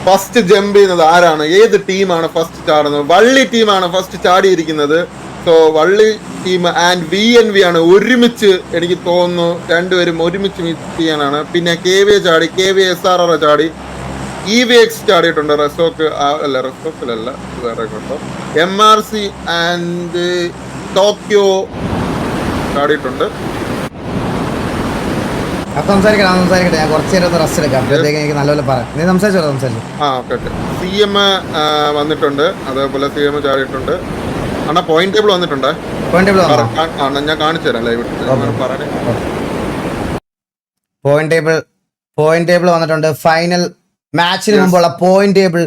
First jump ചെയ്യുന്നത് ആരാണ്, ഏത് ടീമാണ് ഫസ്റ്റ് ചാടുന്നത്? വള്ളി ടീമാണ് ഫസ്റ്റ് ചാടിയിരിക്കുന്നത്. സോ വള്ളി ടീം ആൻഡ് VNV ആണ് ഒരുമിച്ച്, എനിക്ക് തോന്നുന്നു രണ്ടുപേരും ഒരുമിച്ച് മിക്സ് ചെയ്യാനാണ്. പിന്നെ KVA ചാടി, KVA SRR ചാടി, EVX ചാടിയിട്ടുണ്ട്. റെസ്റ്റോക്കിലല്ല വേറെ കേട്ടോ. MRC ആൻഡ് ടോക്കിയോ ചാടിയിട്ടുണ്ട്. സംസാരിക്കട്ടെ, ഞാൻ കുറച്ച് നേരം റെസ്റ്റ് എടുക്കാം. അപ്പോഴത്തേക്ക് എനിക്ക് നല്ലപോലെ പറയാം. നീ സംസാരിച്ചു. ഓക്കെ. CM വന്നിട്ടുണ്ട്, അതേപോലെ CM ചാടിയിട്ടുണ്ട്. അണ്ണാ പോയിന്റ് ടേബിൾ വന്നിട്ടുണ്ട്. ഞാൻ കാണിച്ചു തരാം ലൈവ്. പോയിന്റ് ടേബിൾ വന്നിട്ടുണ്ട്. ഫൈനൽ മാച്ചിന് മുമ്പുള്ള പോയിന്റ് ടേബിൾ.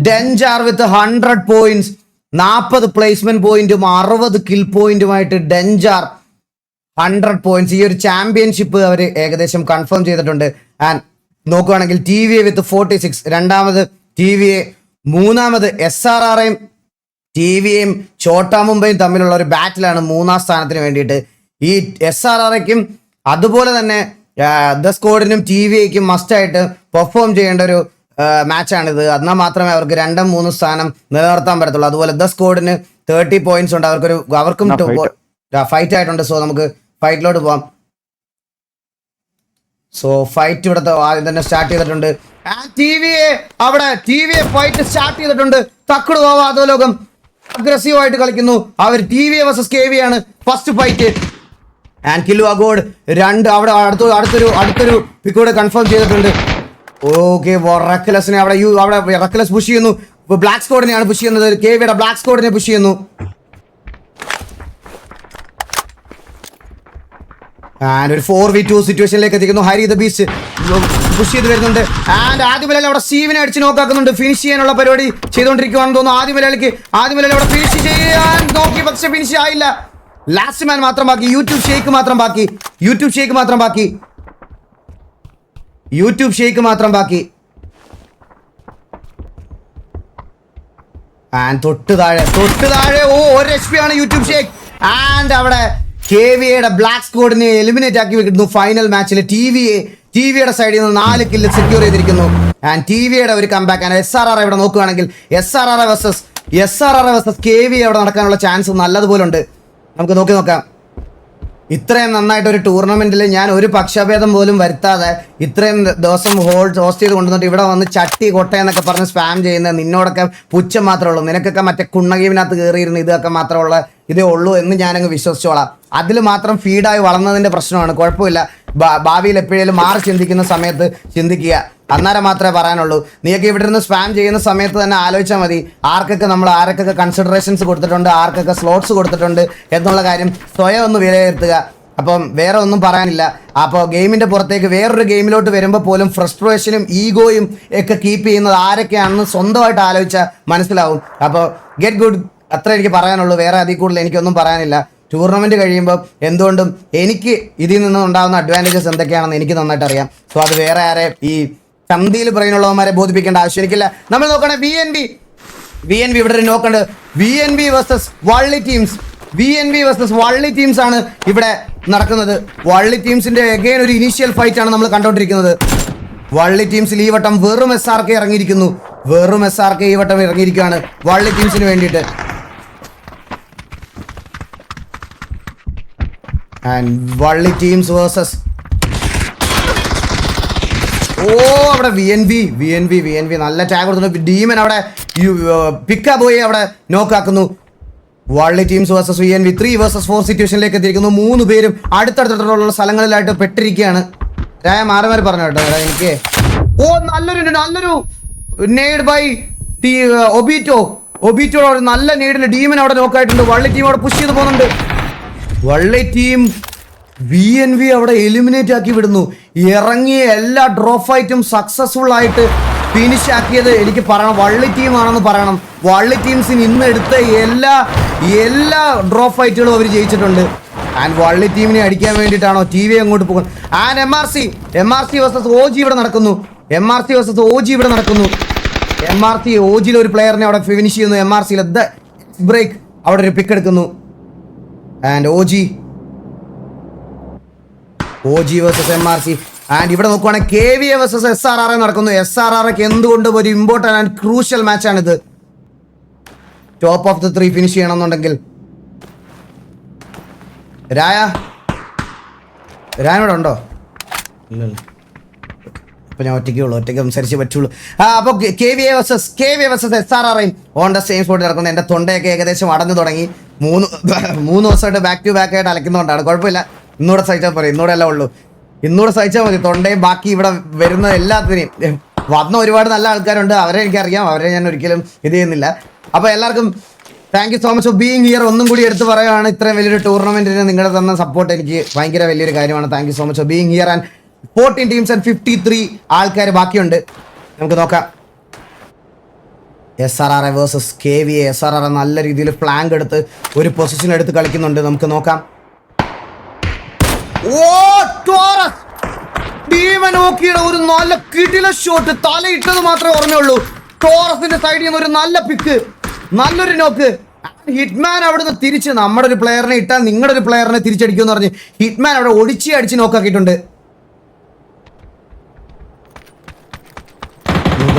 ഡെഞ്ചാർ വിത്ത് 100 പോയിന്റ്സ്, 40 പ്ലേസ്മെന്റ് പോയിന്റും 60 കിൽ പോയിന്റുമായിട്ട് ഡെഞ്ചാർ 100 പോയിന്റ്സ്. ഈ ഒരു ചാമ്പ്യൻഷിപ്പ് അവർ ഏകദേശം കൺഫേം ചെയ്തിട്ടുണ്ട്. ആൻഡ് നോക്കുകയാണെങ്കിൽ TVA വിത്ത് 46, രണ്ടാമത് TVA, മൂന്നാമത് SRRയും TVയും ഛോട്ടാ മുംബൈയും തമ്മിലുള്ള ഒരു ബാറ്റിലാണ് മൂന്നാം സ്ഥാനത്തിന് വേണ്ടിയിട്ട്. ഈ SRRയ്ക്കും അതുപോലെ തന്നെ ദ സ്ക്വാഡിനും TVയ്ക്കും മസ്റ്റായിട്ട് പെർഫോം ചെയ്യേണ്ട ഒരു മാച്ചാണിത്. എന്നാൽ മാത്രമേ അവർക്ക് 2-3 സ്ഥാനം നിലനിർത്താൻ പറ്റത്തുള്ളൂ. അതുപോലെ ദ സ്ക്വാഡിന് 30 പോയിന്റ്സ് ഉണ്ട്. അവർക്കും ഫൈറ്റ് ആയിട്ടുണ്ട്. സോ നമുക്ക് ഫൈറ്റിലോട്ട് പോവാം. സോ ഫൈറ്റ് ഇവിടുത്തെ ആദ്യം തന്നെ സ്റ്റാർട്ട് ചെയ്തിട്ടുണ്ട്. TVA ഫൈറ്റ് സ്റ്റാർട്ട് ചെയ്തിട്ടുണ്ട്. തക്കട് പോവാ ലോകം അഗ്രസീവ് ആയിട്ട് കളിക്കുന്നു. അവർ TVA vs KVA ആണ് ഫസ്റ്റ് ഫൈറ്റ്. ആൻഡ് കില്ലു അഗോഡ് 2 അവിടെ അടുത്തൊരു പിക്കൂടെ കൺഫേം ചെയ്തിട്ടുണ്ട്. ഓക്കെ, റെക്കലസിനെ അവിടെ റെക്കലസ് പുഷ് ചെയ്യുന്നു. ബ്ലാക്ക് സ്ക്വാഡിനെയാണ് പുഷ് ചെയ്യുന്നത്. KVAയുടെ ബ്ലാക്ക് സ്ക്വാഡിനെ പുഷ് ചെയ്യുന്നു. ആൻഡ് ഒരു 4v2 സിറ്റുവേഷനിലേക്ക് എത്തിക്കുന്നു. ഹരി ദ ബീസ്റ്റ് പുഷ് ചെയ്ത് വരുന്നുണ്ട്. ആൻഡ് ആദ്യമലയിൽ അവിടെ സ്റ്റീവിനെ അടിച്ച് നോക്കാക്കുന്നുണ്ട്. ഫിനിഷ് ചെയ്യാനുള്ള പരിപാടി ചെയ്തുകൊണ്ടിരിക്കുകയാണെന്ന് തോന്നുന്നു. ആദ്യമലയിൽ അവിടെ ഫിനിഷ് ചെയ്യാൻ നോക്കി, പക്ഷെ ഫിനിഷ് ആയില്ല. ലാസ്റ്റ് മാൻ മാത്രം ബാക്കി. യൂട്യൂബ് ഷേക്ക് മാത്രം ബാക്കി. ആൻഡ് തൊട്ട് താഴെ ഒരു HP ആണ് യൂട്യൂബ് ഷേക്ക്. ആൻഡ് അവിടെ KVAയുടെ ബ്ലാക്ക് സ്ക്വാഡിനെ എലിമിനേറ്റ് ആക്കി വെക്കുന്നു. ഫൈനൽ മാച്ചിൽ TVയുടെ സൈഡിൽ നിന്ന് 4 കില്ല് സെക്യൂർ ചെയ്തിരിക്കുന്നു. ആൻഡ് TVയുടെ ഒരു കംബാക്ക്. ആൻഡ് SRR ഇവിടെ നോക്കുകയാണെങ്കിൽ SRR vs KVA അവിടെ നടക്കാനുള്ള ചാൻസ് നല്ലതുപോലെ ഉണ്ട്. നമുക്ക് നോക്കാം. ഇത്രയും നന്നായിട്ട് ഒരു ടൂർണമെന്റിൽ ഞാൻ ഒരു പക്ഷഭേദം പോലും വരുത്താതെ ഇത്രയും ദിവസം ഹോസ്റ്റ് ചെയ്ത് കൊണ്ടുവന്നിട്ട് ഇവിടെ വന്ന് ചട്ടി കൊട്ടയെന്നൊക്കെ പറഞ്ഞ് സ്പാം ചെയ്യുന്ന നിന്നോടൊക്കെ പുച്ഛം മാത്രമേ ഉള്ളൂ. നിനക്കൊക്കെ മറ്റേ കുണ്ണകീവിനകത്ത് കയറിയിരുന്ന് ഇതൊക്കെ മാത്രമുള്ള ഇതേ ഉള്ളൂ എന്ന് ഞാനങ്ങ് വിശ്വസിച്ചോളാം. അതിൽ മാത്രം ഫീഡായി വളർന്നതിൻ്റെ പ്രശ്നമാണ്. കുഴപ്പമില്ല, ഭാവിയിൽ എപ്പോഴേലും മാറി ചിന്തിക്കുന്ന സമയത്ത് ചിന്തിക്കുക. അന്നേരം മാത്രമേ പറയാനുള്ളൂ. നീയൊക്കെ ഇവിടെ നിന്ന് സ്പാം ചെയ്യുന്ന സമയത്ത് തന്നെ ആലോചിച്ചാൽ മതി ആരൊക്കെ കൺസിഡറേഷൻസ് കൊടുത്തിട്ടുണ്ട്, ആർക്കൊക്കെ സ്ലോട്ട്സ് കൊടുത്തിട്ടുണ്ട് എന്നുള്ള കാര്യം സ്വയം ഒന്ന് വിലയിരുത്തുക. അപ്പം വേറെ ഒന്നും പറയാനില്ല. അപ്പോൾ ഗെയിമിൻ്റെ പുറത്തേക്ക് വേറൊരു ഗെയിമിലോട്ട് വരുമ്പോൾ പോലും ഫ്രസ്ട്രേഷനും ഈഗോയും ഒക്കെ കീപ്പ് ചെയ്യുന്നത് ആരൊക്കെയാണെന്ന് സ്വന്തമായിട്ട് ആലോചിച്ചാൽ മനസ്സിലാവും. അപ്പോൾ ഗെറ്റ് ഗുഡ്, അത്ര എനിക്ക് പറയാനുള്ളൂ. വേറെ അതിൽ കൂടുതൽ എനിക്കൊന്നും പറയാനില്ല. ടൂർണമെൻറ്റ് കഴിയുമ്പോൾ എന്തുകൊണ്ടും എനിക്ക് ഇതിൽ നിന്ന് ഉണ്ടാകുന്ന അഡ്വാൻറ്റേജസ് എന്തൊക്കെയാണെന്ന് എനിക്ക് നന്നായിട്ട് അറിയാം. സോ അത് വേറെ ആരെ ഈ ചന്തിയിൽ പറയുന്നുള്ളവന്മാരെ ബോധിപ്പിക്കേണ്ട ആവശ്യം എനിക്കില്ല. നമ്മൾ നോക്കണേ VNV ഇവിടെ ഒരു നോക്കണ്ട്. VNV വേഴ്സസ് വള്ളി ടീംസ് ആണ് ഇവിടെ നടക്കുന്നത്. വള്ളി ടീംസിന്റെ അഗൈൻ ഒരു ഇനീഷ്യൽ ഫൈറ്റ് ആണ് നമ്മൾ കണ്ടോണ്ടിരിക്കുന്നത്. വള്ളി ടീംസിൽ ഈ വട്ടം വെറും SRK ഇറങ്ങിയിരിക്കുന്നു. ഈ വട്ടം ഇറങ്ങിയിരിക്കുകയാണ് വള്ളി ടീംസിന് വേണ്ടിയിട്ട്. ആൻഡ് വള്ളി ടീംസ് വേഴ്സസ് അവിടെ VNV നല്ല ടാഗ് കൊടുത്തു. ഡീമൻ അവിടെ പിക്ക പോയി അവിടെ നോക്കാക്കുന്നു. വള്ളി ടീംസ് വേഴ്സസ് VNV 3 vs 4 സിറ്റുവേഷനിലേക്ക് എത്തിയിരിക്കുന്നു. 3 പേരും അടുത്തടുത്തുള്ള സ്ഥലങ്ങളിലായിട്ട് പെട്ടിരിക്കുകയാണ്. മാറി പറഞ്ഞു കേട്ടോ എനിക്ക്. നല്ലൊരു നേഡ് ബൈ ഒബീറ്റോ ഒരു നല്ല നേഡിൽ ഡീമൻ അവിടെ നോക്കായിട്ടുണ്ട്. വള്ളി ടീം അവിടെ പുഷ് ചെയ്ത് പോകുന്നുണ്ട്. വള്ളി ടീം VNV അവിടെ എലിമിനേറ്റ് ആക്കി വിടുന്നു. ഇറങ്ങിയ എല്ലാ ഡ്രോ ഫൈറ്റും സക്സസ്ഫുൾ ആയിട്ട് ഫിനിഷ് ആക്കിയത് എനിക്ക് പറയണം വള്ളി ടീമാണെന്ന് പറയണം. വള്ളി ടീംസിന് ഇന്ന് എടുത്ത എല്ലാ ഡ്രോ ഫൈറ്റുകളും അവർ ജയിച്ചിട്ടുണ്ട്. ആൻഡ് വള്ളി ടീമിനെ അടിക്കാൻ വേണ്ടിയിട്ടാണോ TV അങ്ങോട്ട് പോകുന്നത്. ആൻഡ് MRC വേഴ്സസ് OG ഇവിടെ നടക്കുന്നു. OGയിൽ ഒരു പ്ലെയറിനെ അവിടെ ഫിനിഷ് ചെയ്യുന്നു. MRCയിൽ ബ്രേക്ക് അവിടെ ഒരു പിക്ക് എടുക്കുന്നു. And OG versus MRC and ഇവിടെ നോക്കുവാണെങ്കിൽ KVA വേഴ്സസ് SRR നടക്കുന്നു. SRRക്ക് എന്തുകൊണ്ടും ഒരു ഇമ്പോർട്ടന്റ് ആൻഡ് ക്രൂഷ്യൽ മാച്ചാണിത്. ടോപ്പ് ഓഫ് ദ 3 ഫിനിഷ് ചെയ്യണമെന്നുണ്ടെങ്കിൽ. രായനോട് ഉണ്ടോ? ഇല്ലല്ലോ. അപ്പൊ ഞാൻ ഒറ്റയ്ക്ക് സംസാരിച്ചേ പറ്റുള്ളൂ. അപ്പൊ KVA versus SRR on the same സ്പോട്ടിൽ നടക്കുന്നത്. എന്റെ തൊണ്ടയൊക്കെ ഏകദേശം അടഞ്ഞു തുടങ്ങി. മൂന്ന് ദിവസമായിട്ട് ബാക്ക് ടു ബാക്ക് ആയിട്ട് അലക്കുന്നതുകൊണ്ടാണ്. കുഴപ്പമില്ല, ഇന്നൂടെ സഹിച്ചാൽ പോരെ. ഇന്നൂടെ അല്ല ഉള്ളൂ, ഇന്നൂടെ സഹിച്ചാൽ മതി. തൊണ്ടയും ബാക്കി ഇവിടെ വരുന്ന എല്ലാത്തിനെയും വന്ന ഒരുപാട് നല്ല ആൾക്കാരുണ്ട്. അവരെ എനിക്കറിയാം, അവരെ ഞാൻ ഒരിക്കലും ഇത് ചെയ്യുന്നില്ല. അപ്പൊ എല്ലാവർക്കും thank you so much for being here. ഒന്നും കൂടി എടുത്ത് പറയുകയാണ്, ഇത്രയും വലിയൊരു ടൂർണമെന്റിന് നിങ്ങൾ തന്ന സപ്പോർട്ട് എനിക്ക് ഭയങ്കര വലിയൊരു കാര്യമാണ്. Thank you so much for being here. And 14 teams and 53 ആൾക്കാർ ബാക്കിയുണ്ട്. നമുക്ക് നോക്കാം. SRR versus KVA. SRR നല്ല രീതിയിൽ ഫ്ലാങ്ക് എടുത്ത് ഒരു പൊസിഷൻ എടുത്ത് കളിക്കുന്നുണ്ട്. നമുക്ക് നോക്കാം. നോക്കിയുടെ ഒരു നല്ല കിടില ഷോട്ട്, തലയിട്ടത് മാത്രമേ ഓർമ്മയുള്ളൂ. ടോറസിന്റെ സൈഡിൽ നിന്ന് ഒരു നല്ല പിക്ക്, നല്ലൊരു നോക്ക്. ഹിറ്റ്മാൻ അവിടുന്ന് തിരിച്ച് നമ്മുടെ ഒരു പ്ലെയറിനെ ഇട്ടാൽ നിങ്ങളുടെ ഒരു പ്ലെയറിനെ തിരിച്ചടിക്കുമെന്ന് പറഞ്ഞ് ഹിറ്റ്മാൻ അവിടെ അടിച്ച് നോക്കാക്കിയിട്ടുണ്ട്.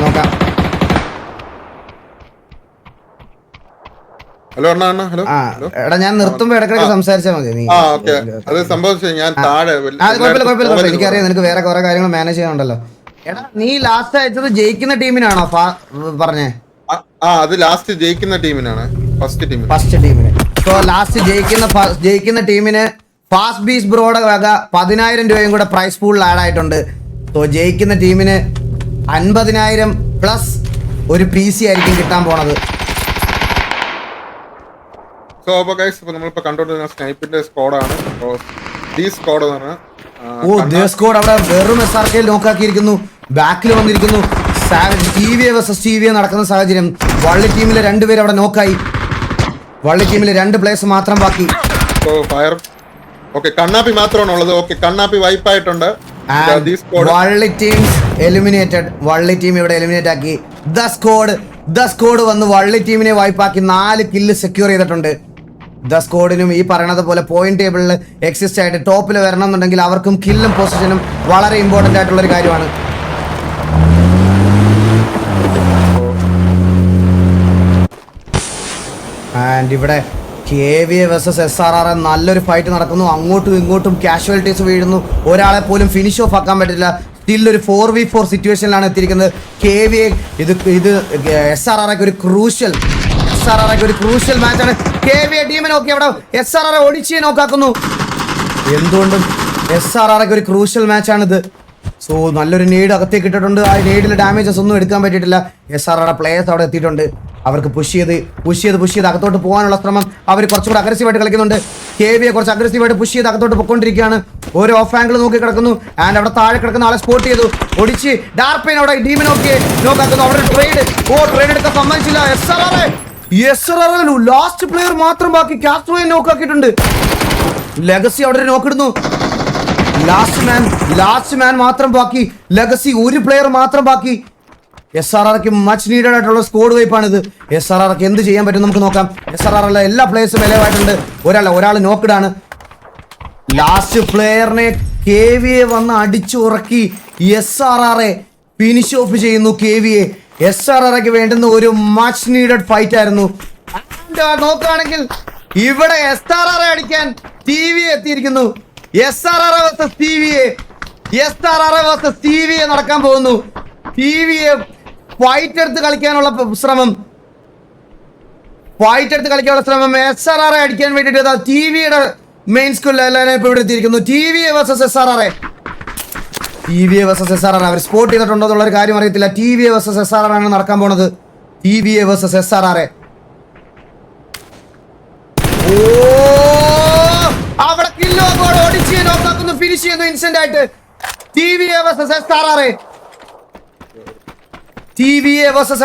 നോക്കാം. ഹലോ അണ്ണാ. ഹലോ എടാ, ഞാൻ നിർത്തുമ്പോ ഇടയ്ക്കിടയ്ക്ക് സംസാരിച്ചാൽ മതി. നീ അത് സംഭവിച്ചു. ഞാൻ താഴെ കുഴപ്പമില്ല. എനിക്കറിയാം നിനക്ക് വേറെ കുറെ കാര്യങ്ങൾ മാനേജ് ചെയ്യാനുണ്ടല്ലോ. എടാ, നീ ലാസ്റ്റ് അയച്ചത് ജയിക്കുന്ന ടീമിനാണോ പറഞ്ഞേ? അത് ലാസ്റ്റ് ജയിക്കുന്ന ടീമിനാണ്. ഫസ്റ്റ് ടീമിന്. സോ ലാസ്റ്റ് ജയിക്കുന്ന ടീമിന് ഫാസ്റ്റ് ബീസ് ബ്രോയുടെ വക 10,000 രൂപയും കൂടെ പ്രൈസ് പൂളിൽ ആഡ് ആയിട്ടുണ്ട്. സോ ജയിക്കുന്ന ടീമിന് 50,000 പ്ലസ് ഒരു PC ആയിരിക്കും കിട്ടാൻ പോണത്. സോ അപ്പൊ ഗൈസ്, ഇപ്പൊ നമ്മളിപ്പോ കണ്ടോണ്ടിരുന്ന സ്നൈപ്പിന്റെ സ്ക്വാഡാണ്. സ്ക്വാഡ് എന്ന് പറഞ്ഞാൽ സ്ക്വാഡ് അവിടെ വെറും SRK നോക്കാക്കിയിരിക്കുന്നു. ബാക്കിൽ വന്നിരിക്കുന്നു. TVA വേഴ്സസ് TVA നടക്കുന്ന സാഹചര്യം. വള്ളി ടീമിലെ 2 പേര് അവിടെ നോക്കായി. വള്ളി ടീമിലെ 2 പ്ലേയേഴ്സ് മാത്രം ബാക്കി. ഫയർ കണ്ണാപ്പി മാത്രമാണ് ഉള്ളത്. കണ്ണാപ്പി വൈപ്പ് ആയിട്ടുണ്ട്. വള്ളി ടീംസ് എലിമിനേറ്റഡ്. വള്ളി ടീം ഇവിടെ എലിമിനേറ്റ് ആക്കി. ദ സ്ക്വാഡ് വന്ന് വള്ളി ടീമിനെ വൈപ്പാക്കി 4 കില്ല് സെക്യൂർ ചെയ്തിട്ടുണ്ട്. ദ സ്ക്വാഡിനും ഈ പറയണത് പോലെ പോയിന്റ് ടേബിളിൽ എക്സിസ്റ്റ് ആയിട്ട് ടോപ്പിൽ വരണം എന്നുണ്ടെങ്കിൽ അവർക്കും കില്ലും പൊസിഷനും വളരെ ഇമ്പോർട്ടന്റ് ആയിട്ടുള്ള ഒരു കാര്യമാണ്. ആൻഡ് ഇവിടെ KVA വേഴ്സസ് SRR നല്ലൊരു ഫൈറ്റ് നടക്കുന്നു. അങ്ങോട്ടും ഇങ്ങോട്ടും കാഷ്വാലിറ്റീസ് വീഴുന്നു. ഒരാളെ പോലും ഫിനിഷ് ഓഫ് ആക്കാൻ പറ്റില്ല. സ്റ്റിൽ ഒരു 4v4 സിറ്റുവേഷനിലാണ് എത്തിയിരിക്കുന്നത്. KVA ഇത് SRRക്ക് ഒരു ക്രൂഷ്യൽ മാച്ചാണ്. KVA ടീമിനെ നോക്കി അവിടെ SRR ഒടിച്ച് നോക്കാക്കുന്നു. എന്തുകൊണ്ടും SRRക്ക് ഒരു ക്രൂഷ്യൽ മാച്ചാണിത്. സോ നല്ലൊരു നീഡ് അകത്തേക്ക് ഇട്ടിട്ടുണ്ട്. ആ നീഡിൽ ഡാമേജസ് ഒന്നും എടുക്കാൻ പറ്റിയിട്ടില്ല. SRR പ്ലേയേഴ്സ് അവിടെ എത്തിയിട്ടുണ്ട്. അവർക്ക് പുഷ് ചെയ്ത് അകത്തോട്ട് പോകാനുള്ള ശ്രമം. അവർ കുറച്ചുകൂടെ അഗ്രസീവായിട്ട് കളിക്കുന്നുണ്ട്. KVA കുറച്ച് അഗ്രസീവായിട്ട് പുഷ് ചെയ്ത് അകത്തോട്ട് പൊയ്ക്കൊണ്ടിരിക്കുകയാണ്. ഓരോ ഓഫ് ആംഗിൾ നോക്കി കിടക്കുന്നു. ആൻഡ് അവിടെ താഴെ കിടക്കുന്ന ആളെ സ്പോട്ട് ചെയ്തു. ഒടിച്ച് ഡാർപെയിൻ അവിടെ ടീമിനെ നോക്കാക്കുന്നു. അവിടെ ട്രേഡ് എടുക്കാൻ സമ്മതിച്ചില്ല. SRR ലാസ്റ്റ് പ്ലെയർ മാത്രം ബാക്കി. കാസ്ട്രോയെ നോക്കാക്കിയിട്ടുണ്ട്. ലെഗസി അവിടെ ഒരു നോക്കിടുന്നു. ലാസ്റ്റ് മാൻ മാത്രം ബാക്കി. ലെഗസി ഒരു പ്ലെയർ മാത്രം ബാക്കി. SRRക്ക് മച്ച് നീഡഡ് ആയിട്ടുള്ള സ്കോഡ് വൈപ്പാണിത്. SRRക്ക് എന്ത് ചെയ്യാൻ പറ്റും നമുക്ക് നോക്കാം. SRR എല്ലാ പ്ലേയേഴ്സും വിലവായിട്ടുണ്ട്. ഒരാൾ നോക്കിടാണ്. ലാസ്റ്റ് പ്ലെയറിനെ KVA വന്ന് അടിച്ചുറക്കി SRR ഫിനിഷ് ഓഫ് ചെയ്യുന്നു. KVA SRRക്ക് വേണ്ടുന്ന ഒരു മച്ച് നീഡഡ് ഫൈറ്റ് ആയിരുന്നു. നോക്കുകയാണെങ്കിൽ ഇവിടെ SRR അടിക്കാൻ TVA എത്തിയിരിക്കുന്നു. SRR വേഴ്സസ് TVA നടക്കാൻ പോകുന്നു. TVA ഫൈറ്റ് എടുത്ത് കളിക്കാനുള്ള ശ്രമം. SRR അടിക്കാൻ വേണ്ടിയിട്ട് TVയുടെ മെയിൻ സ്കൂളിൽ എല്ലാവരും ഇപ്പൊ ഇവിടെ എത്തിയിരിക്കുന്നു. TVA വേഴ്സസ് SRR അവർ സ്പോട്ട് ചെയ്തിട്ടുണ്ടോ എന്നുള്ളൊരു കാര്യം അറിയത്തില്ല. TVA വേഴ്സസ് SRR ആണ് നടക്കാൻ പോണത്. TVA versus SRR. അവിടെ കില്ലോട് ഓടിച്ച് നോക്കാക്കുന്നു. ഫിനിഷ് ചെയ്യുന്നു ഇൻസ്റ്റന്റ് ആയിട്ട്. TVA വേഴ്സസ് SRR ആണ്. 3 vs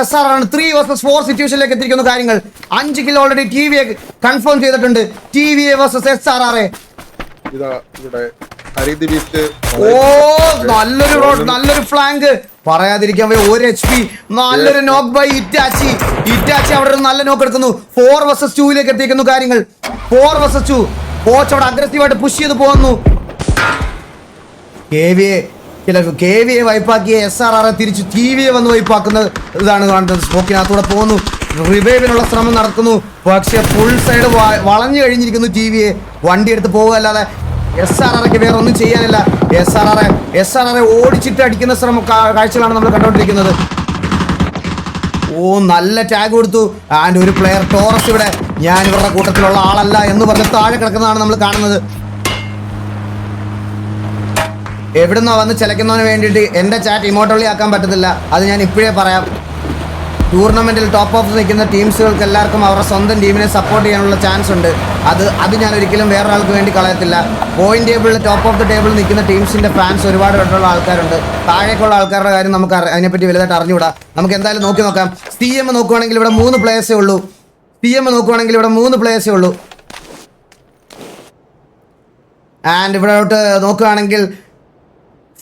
4 സിറ്റുവേഷനിലേക്ക് എത്തിയിരിക്കുന്നു കാര്യങ്ങൾ. 5 കിലോ ഓൾറെഡി TVA കൺഫേം ചെയ്തിട്ടുണ്ട്. TVA versus SRR. നല്ലൊരു ഫ്ലാങ്ക് പറയാതിരിക്കാൻ വയ്യ. 1 HP നല്ലൊരു നോക്ക് ബൈ ഇറ്റാച്ചി അവിടെ ഒരു നല്ല നോക്ക് എടുക്കുന്നു. 4 vs 2 എത്തിയിരിക്കുന്നു കാര്യങ്ങൾ. 4 vs 2 കോച്ച് അവിടെ അഗ്രസീവായിട്ട് പുഷ് ചെയ്ത് പോകുന്നു. KVA ചില KVA വൈപ്പാക്കിയ SRR തിരിച്ച് TVA വന്ന് വൈപ്പാക്കുന്ന ഇതാണ് കാണുന്നത്. സ്മോക്കിനകത്തൂടെ പോകുന്നു, റിവൈവിനുള്ള ശ്രമം നടക്കുന്നു. പക്ഷെ ഫുൾ സൈഡ് വളഞ്ഞു കഴിഞ്ഞിരിക്കുന്നു TVA. വണ്ടി എടുത്ത് പോകുക അല്ലാതെ SRRക്ക് വേറെ ഒന്നും ചെയ്യാനില്ല. SRR ഓടിച്ചിട്ട് അടിക്കുന്ന ശ്രമം കാഴ്ചകളാണ് നമ്മൾ കണ്ടുകൊണ്ടിരിക്കുന്നത്. ഓ, നല്ല ടാഗ് കൊടുത്തു. ആൻഡ് ഒരു പ്ലെയർ ടോറസ് ഇവിടെ ഞാൻ ഇവരുടെ കൂട്ടത്തിലുള്ള ആളല്ല എന്ന് പറഞ്ഞ് താഴെ കിടക്കുന്നതാണ് നമ്മൾ കാണുന്നത്. എവിടുന്നോ വന്ന് ചിലക്കുന്നതിന് വേണ്ടിയിട്ട് എൻ്റെ ചാറ്റ് ഇമോട്ടോളി ആക്കാൻ പറ്റത്തില്ല. അത് ഞാൻ ഇപ്പോഴേ പറയാം. ടൂർണമെൻറ്റിൽ ടോപ്പ് ഓഫ് നിൽക്കുന്ന ടീംസുകൾക്ക് എല്ലാവർക്കും അവരുടെ സ്വന്തം ടീമിനെ സപ്പോർട്ട് ചെയ്യാനുള്ള ചാൻസ് ഉണ്ട്. അത് ഞാൻ ഒരിക്കലും വേറൊരാൾക്ക് വേണ്ടി കളയത്തില്ല. പോയിന്റ് ടേബിളിൽ ടോപ്പ് ഓഫ് ദി ടേബിൾ നിൽക്കുന്ന ടീംസിൻ്റെ ഫാൻസ് ഒരുപാട് പേരുള്ള ആൾക്കാരുണ്ട്. താഴേക്കുള്ള ആൾക്കാരുടെ കാര്യം നമുക്ക് അതിനെപ്പറ്റി വലുതായിട്ട് അറിഞ്ഞുകൂടാ. നമുക്ക് എന്തായാലും നോക്കാം. CM നോക്കുവാണെങ്കിൽ ഇവിടെ 3 പ്ലേയേഴ്സേ ഉള്ളൂ. ആൻഡ് ഇവിടോട്ട് നോക്കുകയാണെങ്കിൽ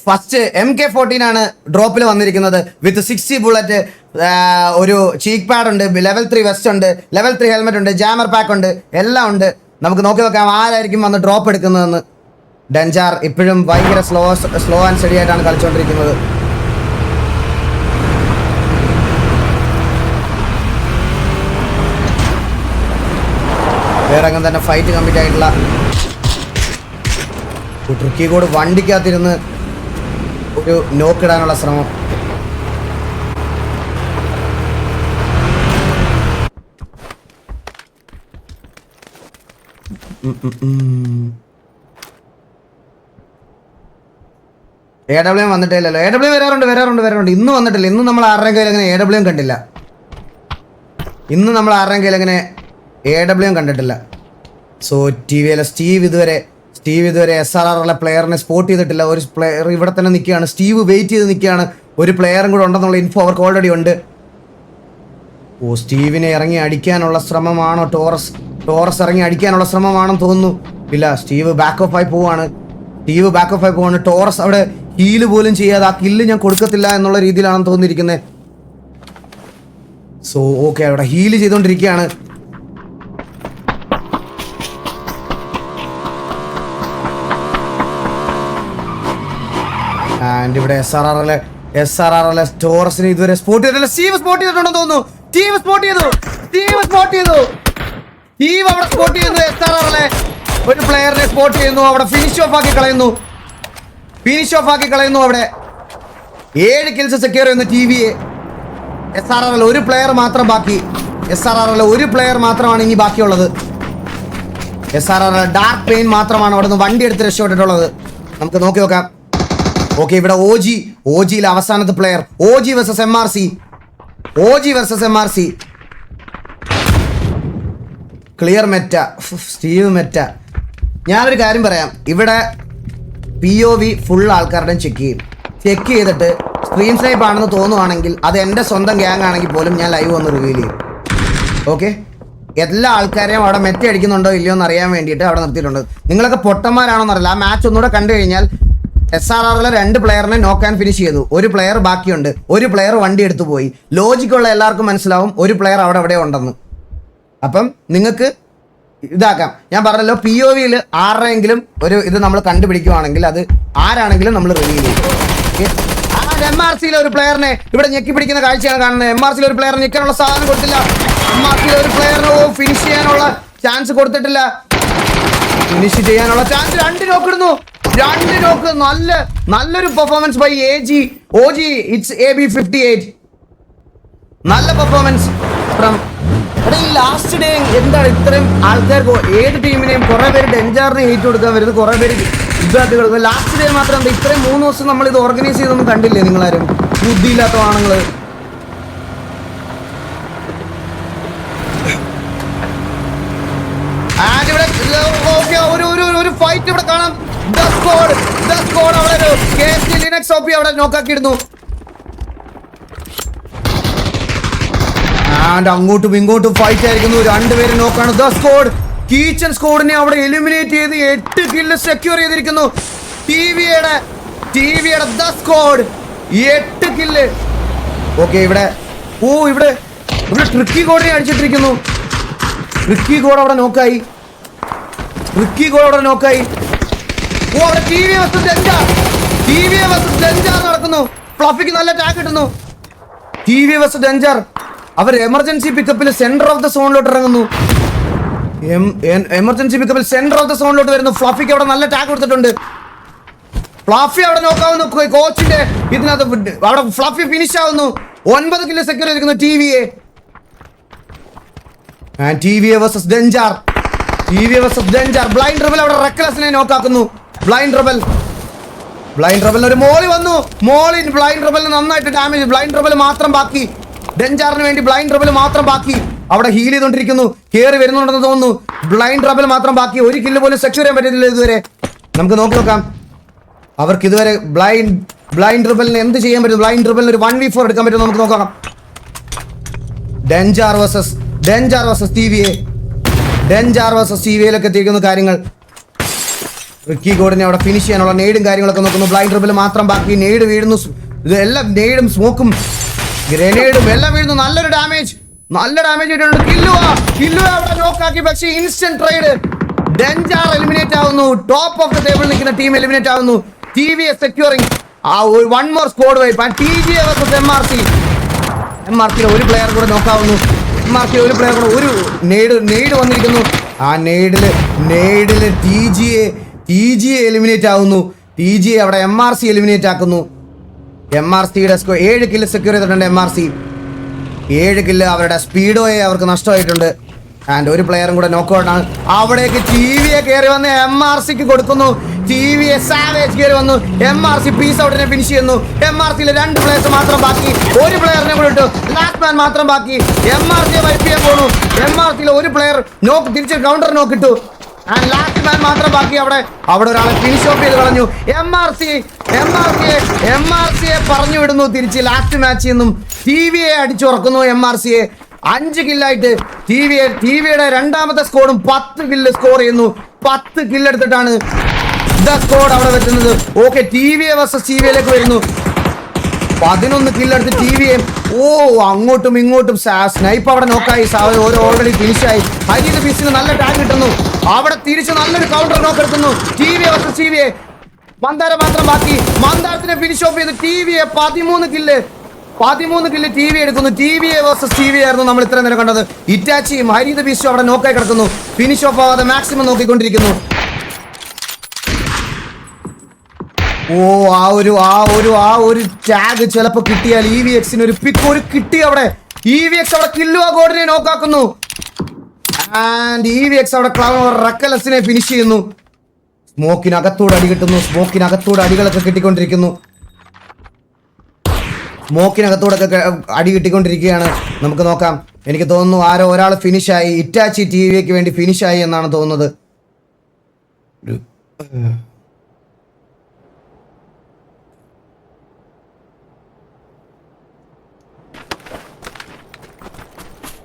ഫസ്റ്റ് MK14 ആണ് ഡ്രോപ്പിൽ വന്നിരിക്കുന്നത് വിത്ത് 60 ബുള്ളറ്റ്. ഒരു ചീക്ക് പാഡ് ഉണ്ട്, ലെവൽ 3 വെസ്റ്റ് ഉണ്ട്, ലെവൽ 3 ഹെൽമെറ്റ് ഉണ്ട്, ജാമർ പാക്ക് ഉണ്ട്, എല്ലാം ഉണ്ട്. നമുക്ക് നോക്കാം ആരായിരിക്കും വന്ന് ഡ്രോപ്പ് എടുക്കുന്നതെന്ന്. ഡെഞ്ചാർ ഇപ്പോഴും ഭയങ്കര സ്ലോ ആൻഡ് സ്റ്റഡി ആയിട്ടാണ് കളിച്ചുകൊണ്ടിരിക്കുന്നത്. വേറെ അങ്ങനെ തന്നെ ഫൈറ്റ് കംപ്ലീറ്റ് ആയിട്ടുള്ള ട്രിക്കി കോഡ് വണ്ടിക്കകത്തിരുന്ന് ഒരു നോക്കിടാനുള്ള ശ്രമം. AW വന്നിട്ടില്ലല്ലോ. AW വരാറുണ്ട്. ഇന്ന് വന്നിട്ടില്ല. ഇന്ന് നമ്മൾ ആരുടെയും കയ്യിൽ അങ്ങനെ AW കണ്ടില്ല. കണ്ടിട്ടില്ല. സോ സ്റ്റീവ് ഇതുവരെ SRRലെ പ്ലെയറിനെ സ്പോട്ട് ചെയ്തിട്ടില്ല. ഒരു പ്ലെയർ ഇവിടെ തന്നെ നിൽക്കുകയാണ്. സ്റ്റീവ് വെയിറ്റ് ചെയ്ത് നിൽക്കുകയാണ്. ഒരു പ്ലെയറും കൂടെ ഉണ്ടെന്നുള്ള ഇൻഫോ അവർക്ക് ഓൾറെഡി ഉണ്ട്. ഓ, സ്റ്റീവിനെ ഇറങ്ങി അടിക്കാനുള്ള ശ്രമമാണോ? ടോറസ് ഇറങ്ങി അടിക്കാനുള്ള ശ്രമമാണെന്ന് തോന്നുന്നു. ഇല്ല, സ്റ്റീവ് ബാക്ക് ഓഫ് ആയി പോവാണ്. ടോറസ് അവിടെ ഹീല് പോലും ചെയ്യാതെ ആ കില്ല് ഞാൻ കൊടുക്കത്തില്ല എന്നുള്ള രീതിയിലാണെന്ന് തോന്നിയിരിക്കുന്നത്. സോ ഓക്കെ, അവിടെ ഹീല് ചെയ്തുകൊണ്ടിരിക്കുകയാണ്. ആൻഡ് ഇവിടെ SRRലെ ടോറസിനെ ഇതുവരെ സ്പോട്ട് ചെയ്തിട്ടില്ല. സ്റ്റീവ് സ്പോട്ട് ചെയ്തിട്ടുണ്ടെന്ന് തോന്നുന്നു. സ്റ്റീവ് സ്പോട്ട് ചെയ്തു. സ്റ്റീവ് അവിടെ സ്പോട്ട് ചെയ്യുന്നു. SRRലെ ഒരു പ്ലെയറിനെ സ്പോട്ട് ചെയ്യുന്നു. അവിടെ ഫിനിഷ് ഓഫ് ആക്കി കളയുന്നു. അവിടെ 7 കിൽസ് സെക്യൂർ ചെയ്യുന്നു TVA. SRRലെ ഒരു പ്ലെയർ മാത്രം ബാക്കി. ഒരു പ്ലെയർ മാത്രമാണ് ഇനി ബാക്കിയുള്ളത്. SRRലെ ഡാർക്ക് പെയിൻ മാത്രമാണ് അവിടെ നിന്ന് വണ്ടി എടുത്ത് രക്ഷപ്പെട്ടിട്ടുള്ളത്. നമുക്ക് നോക്കാം. ഓക്കെ, ഇവിടെ OGയിലെ അവസാനത്തെ player. OG versus MRC. Clear Meta, Steve Meta. ഞാനൊരു കാര്യം പറയാം. ഇവിടെ POV ഫുൾ ആൾക്കാരുടെയും ചെക്ക് ചെയ്തിട്ട് സ്ട്രീം സ്നൈപ്പ് ആണെന്ന് തോന്നുവാണെങ്കിൽ അത് എൻ്റെ സ്വന്തം ഗ്യാങ് ആണെങ്കിൽ പോലും ഞാൻ ലൈവ് വന്ന് റിവീൽ ചെയ്യും. ഓക്കെ, എല്ലാ ആൾക്കാരെയും അവിടെ മെറ്റ അടിക്കുന്നുണ്ടോ ഇല്ലയോ എന്ന് അറിയാൻ വേണ്ടിയിട്ട് അവിടെ നിർത്തിയിട്ടുണ്ട്. നിങ്ങളൊക്കെ പൊട്ടന്മാരാണോന്ന് അറിയില്ല. ആ മാച്ച് ഒന്നുകൂടെ കണ്ടു കഴിഞ്ഞാൽ SRRലെ 2 പ്ലെയറിനെ നോക്ക് ആൻഡ് ഫിനിഷ് ചെയ്തു. ഒരു പ്ലെയർ ബാക്കിയുണ്ട്. ഒരു പ്ലെയർ വണ്ടി എടുത്തു പോയി. ലോജിക്കുള്ള എല്ലാവർക്കും മനസ്സിലാവും ഒരു പ്ലെയർ അവിടെ ഉണ്ടെന്ന്. അപ്പം നിങ്ങൾക്ക് ഇതാക്കാം. ഞാൻ പറഞ്ഞല്ലോ, POVയിൽ ആരുടെയെങ്കിലും ഒരു ഇത് നമ്മൾ കണ്ടുപിടിക്കുവാണെങ്കിൽ അത് ആരാണെങ്കിലും നമ്മൾ റിവീൽ ചെയ്യും. MRCയിലെ ഒരു പ്ലെയറിനെ ഇവിടെ ഞെക്കി പിടിക്കുന്ന കാഴ്ചയാണ് കാണുന്നത്. MRCയിലെ ഒരു പ്ലെയർ ഞെക്കാനുള്ള സാധനം കൊടുത്തില്ല. MRCയിലെ ഒരു പ്ലെയറിന് ഫിനിഷ് ചെയ്യാനുള്ള ചാൻസ് കൊടുത്തിട്ടില്ല. ഫിനിഷ് ചെയ്യാനുള്ള ചാൻസ് 2 നോക്ക് ഇടുന്നു. 2 നോക്ക്. നല്ലൊരു performance by OG. It's AB58. നല്ല പെർഫോമൻസ് ഫ്രം. ഈ ലാസ്റ്റ് ഡേ എന്താണ് ഇത്രയും ആൾക്കാർക്ക് ഏത് ടീമിനെയും കുറെ പേര് ഡെഞ്ചാറിനെ ഹേറ്റ് കൊടുക്കാൻ വരുന്നത്, കുറെ പേര് ഇതായിട്ട് കൊടുക്കുന്നത്. ലാസ്റ്റ് ഡേ മാത്രം എന്താ ഇത്രയും 3 ദിവസം നമ്മൾ ഇത് ഓർഗനൈസ് ചെയ്തൊന്നും കണ്ടില്ലേ നിങ്ങളാരും? ബുദ്ധിയില്ലാത്ത ആണുങ്ങൾ. ഒരു ഫൈറ്റ് ഇവിടെ കാണാം. അവിടെ KST Linux OP അവിടെ നോക്കാക്കിയിരുന്നു. അങ്ങോട്ടും ഇങ്ങോട്ടും ഫൈറ്റ് ആയിരിക്കുന്നു. 2 പേര് നോക്കാണ്. കീച്ചൻ സ്ക്വാഡിനെ അവിടെ എലിമിനേറ്റ് ചെയ്ത് 8 കില്ല് സെക്യൂർ ചെയ്തിരിക്കുന്നു. TVയുടെ സ്ക്വാഡ് 8 കില്ല്. ഓക്കെ, ഇവിടെ ട്രിക്കി കോഡിനെ അടിച്ചിട്ടിരിക്കുന്നു. ട്രിക്കി കോഡ് അവിടെ നോക്കായി. അവിടെ TV TVA vs ഡെഞ്ചർ നടക്കുന്നു. ഫ്ലഫിക്ക് നല്ല ടാഗ് കിട്ടുന്നു. TVA vs ഡെഞ്ചർ. അവർ എമർജൻസി പിക്കപ്പിൽ സെന്റർ ഓഫ് ദ സോണിലോട്ട് ഇറങ്ങുന്നു. എമർജൻസി പിക്കപ്പിൽ സെന്റർ ഓഫ് ദ സോണിലോട്ട് വരുന്നു. ഫ്ലഫിക്ക് അവിടെ നല്ല ടാഗ് കൊടുത്തിട്ടുണ്ട്. ഫ്ലഫി അവിടെ നോക്കാവുന്നു. കോച്ചിന്റെ ഇതിനകത്ത് അവിടെ ഫ്ലഫി ഫിനിഷ് ആവുന്നു. 9 കില്ല് സെക്യൂർ ചെയ്തിരിക്കുന്നു TVA. TVA vs ഡെഞ്ചർ. TVA vs ഡെഞ്ചർ. ബ്ലൈൻഡ് റബൽ അവിടെ റെക്ലസിനെ നോക്കാക്കുന്നു. ബ്ലൈൻഡ് റബലിന് ഒരു മോളി വന്നു. ബ്ലൈൻഡ് റബലിന് നന്നായിട്ട് ഡാമേജ്. ബ്ലൈൻഡ് റബൽ മാത്രം ബാക്കി. ഡെഞ്ചറിന് വേണ്ടി ബ്ലൈൻഡ് റബൽ മാത്രം ബാക്കി. അവിടെ ഹീൽ ചെയ്തോണ്ടിരിക്കുന്നു. കേറി വരുന്നുണ്ടെന്ന് തോന്നുന്നു. ബ്ലൈൻഡ് റബൽ മാത്രം ബാക്കി. ഒരു കില്ല് പോലും സെക്യൂർ ചെയ്യാൻ പറ്റില്ല ഇതുവരെ. നമുക്ക് നോക്കാം അവർക്ക് ഇതുവരെ ബ്ലൈൻഡ് റബലിന് എന്ത് ചെയ്യാൻ പറ്റും. ബ്ലൈൻഡ് റബലിന് ഒരു 1v4 എടുക്കാൻ പറ്റും. നമുക്ക് നോക്കാം. ഡെഞ്ചർ വേഴ്സസ് TVA. ഡെഞ്ചർ വേഴ്സസ് TVയിലൊക്കെ എത്തിയിരിക്കുന്ന കാര്യങ്ങൾ. റിക്കി ഗോഡിനെ അവിടെ ഫിനിഷ് ചെയ്യാനുള്ള നെയ്ഡും കാര്യങ്ങളൊക്കെ നോക്കുന്നു. ബ്ലൈൻഡ് റബൽ മാത്രം ബാക്കി. നെയ്ഡ് വീഴുന്നു. ഇതെല്ലാം നെയ്ഡും സ്മോക്കും ഗ്രനേഡും എല്ലാം വീഴുന്നു. നല്ല ഡാമേജ് ഇട്ടിട്ടുണ്ട്. കില്ലുവ അവിടെ നോക്കാക്കി. പക്ഷേ ഇൻസ്റ്റന്റ് ട്രേഡ്. ഡെഞ്ചർ എലിമിനേറ്റ് ആവുന്നു. ടോപ്പ് ഓഫ് ദ ടേബിൾ നിൽക്കുന്ന ടീം എലിമിനേറ്റ് ആവുന്നു. TVA സെക്യൂറിംഗ് ആ 1 more squad wipe. TGA vs MRC ഒരു പ്ലെയർ കൂടെ നോക്കാവുന്നു. MRC ഒരു പ്ലെയർ കൂടെ ഒരു നെയ്ഡ് വന്നിരിക്കുന്നു. ആ നെയ്ഡില് TGA എലിമിനേറ്റ് ആവുന്നു. TGA അവിടെ MRC എലിമിനേറ്റ് ആക്കുന്നു. MRCയുടെ 7 കില്ല് സെക്യൂർ ചെയ്തിട്ടുണ്ട്. MRC 7 kill. അവരുടെ സ്പീഡോയെ അവർക്ക് നഷ്ടമായിട്ടുണ്ട്. ആൻഡ് ഒരു പ്ലെയറും കൂടെ നോക്കൗട്ടാണ്. അവിടേക്ക് TVA കയറി വന്ന് MRCക്ക് കൊടുക്കുന്നു. TVA സാവേജ് കയറി വന്നു. MRC പീസ് ഔട്ടിനെ ഫിനിഷ് ചെയ്യുന്നു. MRCയിലെ 2 പ്ലേയേഴ്സ് മാത്രം ബാക്കി. ഒരു പ്ലെയറിനെ കൂടെ ഇട്ടു. ലാസ്റ്റ് മാൻ മാത്രം ബാക്കി. MRCയെ വൈപ്പ് ചെയ്യാൻ പോകുന്നു. MRCയിലെ ഒരു പ്ലെയർ തിരിച്ച് കൗണ്ടർ നോക്കിട്ടു. ആൻഡ് ലാസ്റ്റ് മാൻ മാത്രം ബാക്കി. അവിടെ ഒരാളെ ഫിനിഷ് ഓഫ് ചെയ്ത് കളഞ്ഞു. MRCയെ പറഞ്ഞു വിടുന്നു തിരിച്ച് ലാസ്റ്റ് മാച്ചിൽ നിന്നും. TVയെ അടിച്ചുറക്കുന്നു. MRCയെ 5 കില്ലായിട്ട് TVയുടെ രണ്ടാമത്തെ സ്കോഡും 10 കില്ല് സ്കോർ ചെയ്യുന്നു. 10 കില്ലെടുത്തിട്ടാണ് സ്കോഡ് അവിടെ വെക്കുന്നത്. ഓക്കെ, TVA vs TVയിലേക്ക് വരുന്നു. 11 കില്ലെടുത്ത് TVA. അങ്ങോട്ടും ഇങ്ങോട്ടും സ്നൈപ്പ് അവിടെ നോക്കായി. ഓൾറെഡി ഫിനിഷായി. ഹരീത് ബീസിന് നല്ല ടാഗ് കിട്ടുന്നു. അവിടെ തിരിച്ച് നല്ലൊരു കൗണ്ടർ നോക്ക് എടുക്കുന്നു. TVA vs TVA. മന്ദാര മാത്രം ബാക്കി. മന്ദാരത്തിനെ ഫിനിഷ് ഓഫ് ചെയ്ത് TVA 13 കില്ല് TV എടുക്കുന്നു. TVA vs TVA ആയിരുന്നു നമ്മൾ ഇത്ര നേരം കണ്ടത്. ഇറ്റാച്ചിയും ഹരീത് ബീസും അവിടെ നോക്കായി കിടക്കുന്നു. ഫിനിഷ് ഓഫ് ആവാതെ മാക്സിമം നോക്കിക്കൊണ്ടിരിക്കുന്നു. ആ ഒരു ടാഗ് ചിലപ്പോ കിട്ടിയാൽ EVXന് ഒരു പിക്ക് കിട്ടി. അവിടെ EVX അവിടെ കില്ലുവ ഗോഡിനെ നോക്കാക്കുന്നു. ആൻഡ് EVX അവിടെ റക്കലസിനെ ഫിനിഷ് ചെയ്യുന്നു. സ്മോക്കിനകത്തൂടെ അടി കിട്ടുന്നു. സ്മോക്കിനകത്തൂടെ അടികളൊക്കെ കിട്ടിക്കൊണ്ടിരിക്കുന്നു. അടി കിട്ടിക്കൊണ്ടിരിക്കുകയാണ്. നമുക്ക് നോക്കാം. എനിക്ക് തോന്നുന്നു ഒരാൾ ഫിനിഷായി. ഇറ്റാച്ചി TVക്ക് വേണ്ടി ഫിനിഷായി എന്നാണ് തോന്നുന്നത്.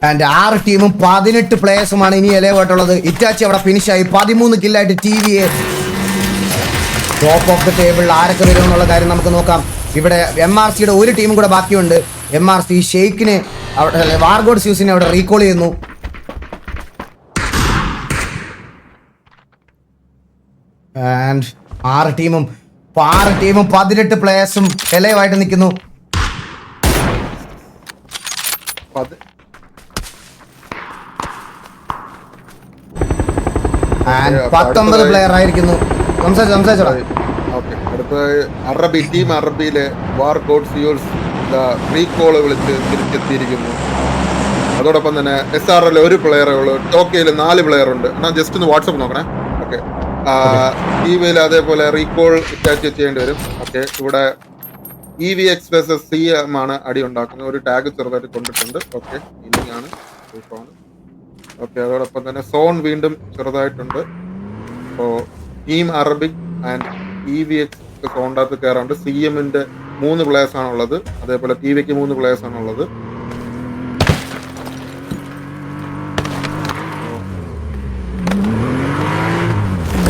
ആൻഡ് 6 ടീമും 18 പ്ലേയേഴ്സുമാണ് ഇനി എലവായിട്ടുള്ളത്. ഇറ്റാച്ചി അവിടെ ഫിനിഷായി. 13 കില്ലായിട്ട് TVA top of the table. ആരൊക്കെ വരും എന്നുള്ള കാര്യം നമുക്ക് നോക്കാം. ഇവിടെ MRCയുടെ ഒരു ടീമും കൂടെ ബാക്കിയുണ്ട്. MRC ഷെയ്ക്കിനെ അവിടെ വാർഗോഡ് സ്യൂസിനെ അവിടെ റീകോൾ ചെയ്യുന്നു. ആൻഡ് 6 ടീമും 18 പ്ലേയേഴ്സും എലവായിട്ട് നിൽക്കുന്നു. 19 പ്ലെയർ ആയിരിക്കുന്നു. സംസാരിച്ചോടാ. അറബിയിലെ വാർ ഗോഡ് സിയോൾസ് റീകോള് വിളിച്ച് തിരിച്ചെത്തിയിരിക്കുന്നു. അതോടൊപ്പം തന്നെ SRL ഒരു പ്ലെയറേ ഉള്ളൂ. ടോക്കിയിൽ 4 പ്ലെയർ ഉണ്ട്. എന്നാൽ ജസ്റ്റ് ഒന്ന് വാട്സപ്പ് നോക്കണേ. ഓക്കെ, TVയിൽ അതേപോലെ റീകോൾ അറ്റാച്ച് ചെയ്യേണ്ടി വരും. ഓക്കെ, ഇവിടെ EVX vs CM ആണ് അടി ഉണ്ടാക്കുന്നത്. ഒരു ടാഗ് ചെറുതായിട്ട് കൊണ്ടിട്ടുണ്ട്. ഓക്കെ, ഇനിങ് ആണ്. ഓക്കെ, അതോടൊപ്പം തന്നെ സോൺ വീണ്ടും ചെറുതായിട്ടുണ്ട്. അപ്പോൾ team Arabic and EVX സോണിനകത്ത് കയറാണ്ട്. CMന്റെ 3 players ആണുള്ളത്. അതേപോലെ TVക്ക് 3 പ്ലേയേഴ്സ് ആണുള്ളത്.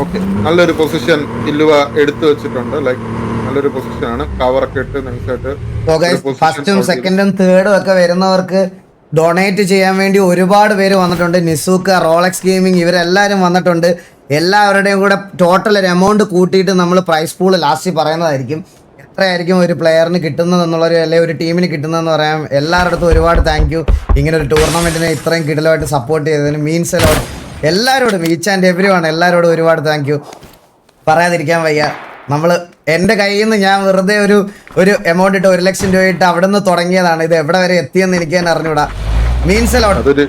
ഓക്കെ, നല്ലൊരു പൊസിഷൻ ഇല്ലുവ എടുത്തു വെച്ചിട്ടുണ്ട്. ലൈക്ക് നല്ലൊരു പൊസിഷൻ ആണ്. കവറൊക്കെ ഇട്ട് നൈസായിട്ട് ഫസ്റ്റും സെക്കൻഡും തേർഡും ഒക്കെ വരുന്നവർക്ക് ഡൊണേറ്റ് ചെയ്യാൻ വേണ്ടി ഒരുപാട് പേര് വന്നിട്ടുണ്ട്. നിസൂക്ക, റോളക്സ് ഗെയിമിംഗ് ഇവരെല്ലാവരും വന്നിട്ടുണ്ട്. എല്ലാവരുടെയും കൂടെ ടോട്ടൽ ഒരു എമൗണ്ട് കൂട്ടിയിട്ട് നമ്മൾ പ്രൈസ് പൂൾ ലാസ്റ്റ് പറയുന്നതായിരിക്കും. എത്രയായിരിക്കും ഒരു പ്ലെയറിന് കിട്ടുന്നതെന്നുള്ളൊരു അല്ലെങ്കിൽ ഒരു ടീമിന് കിട്ടുന്നതെന്ന് പറയാം. എല്ലാവരുടെ അടുത്തും ഒരുപാട് താങ്ക് യു. ഇങ്ങനെ ഒരു ടൂർണമെൻറ്റിനെ ഇത്രയും കിടലമായിട്ട് സപ്പോർട്ട് ചെയ്തതിന് മീൻസ് എലോട്ട് എല്ലാവരോടും ഈച്ച് ആൻഡ് എവരി വൺ എല്ലാവരോടും ഒരുപാട് താങ്ക് യു. പറയാതിരിക്കാൻ വയ്യ. നമ്മൾ എൻ്റെ കയ്യിൽ നിന്ന് ഞാൻ വെറുതെ ഒരു എമൗണ്ട് ഇട്ട് 1 ലക്ഷം രൂപ ഇട്ട് അവിടെ നിന്ന് തുടങ്ങിയതാണ്. ഇത് എവിടെ വരെ എത്തിയെന്ന് എനിക്ക് തന്നെ അറിഞ്ഞൂടാ. മീൻസ് എലോട്ട് അതൊരു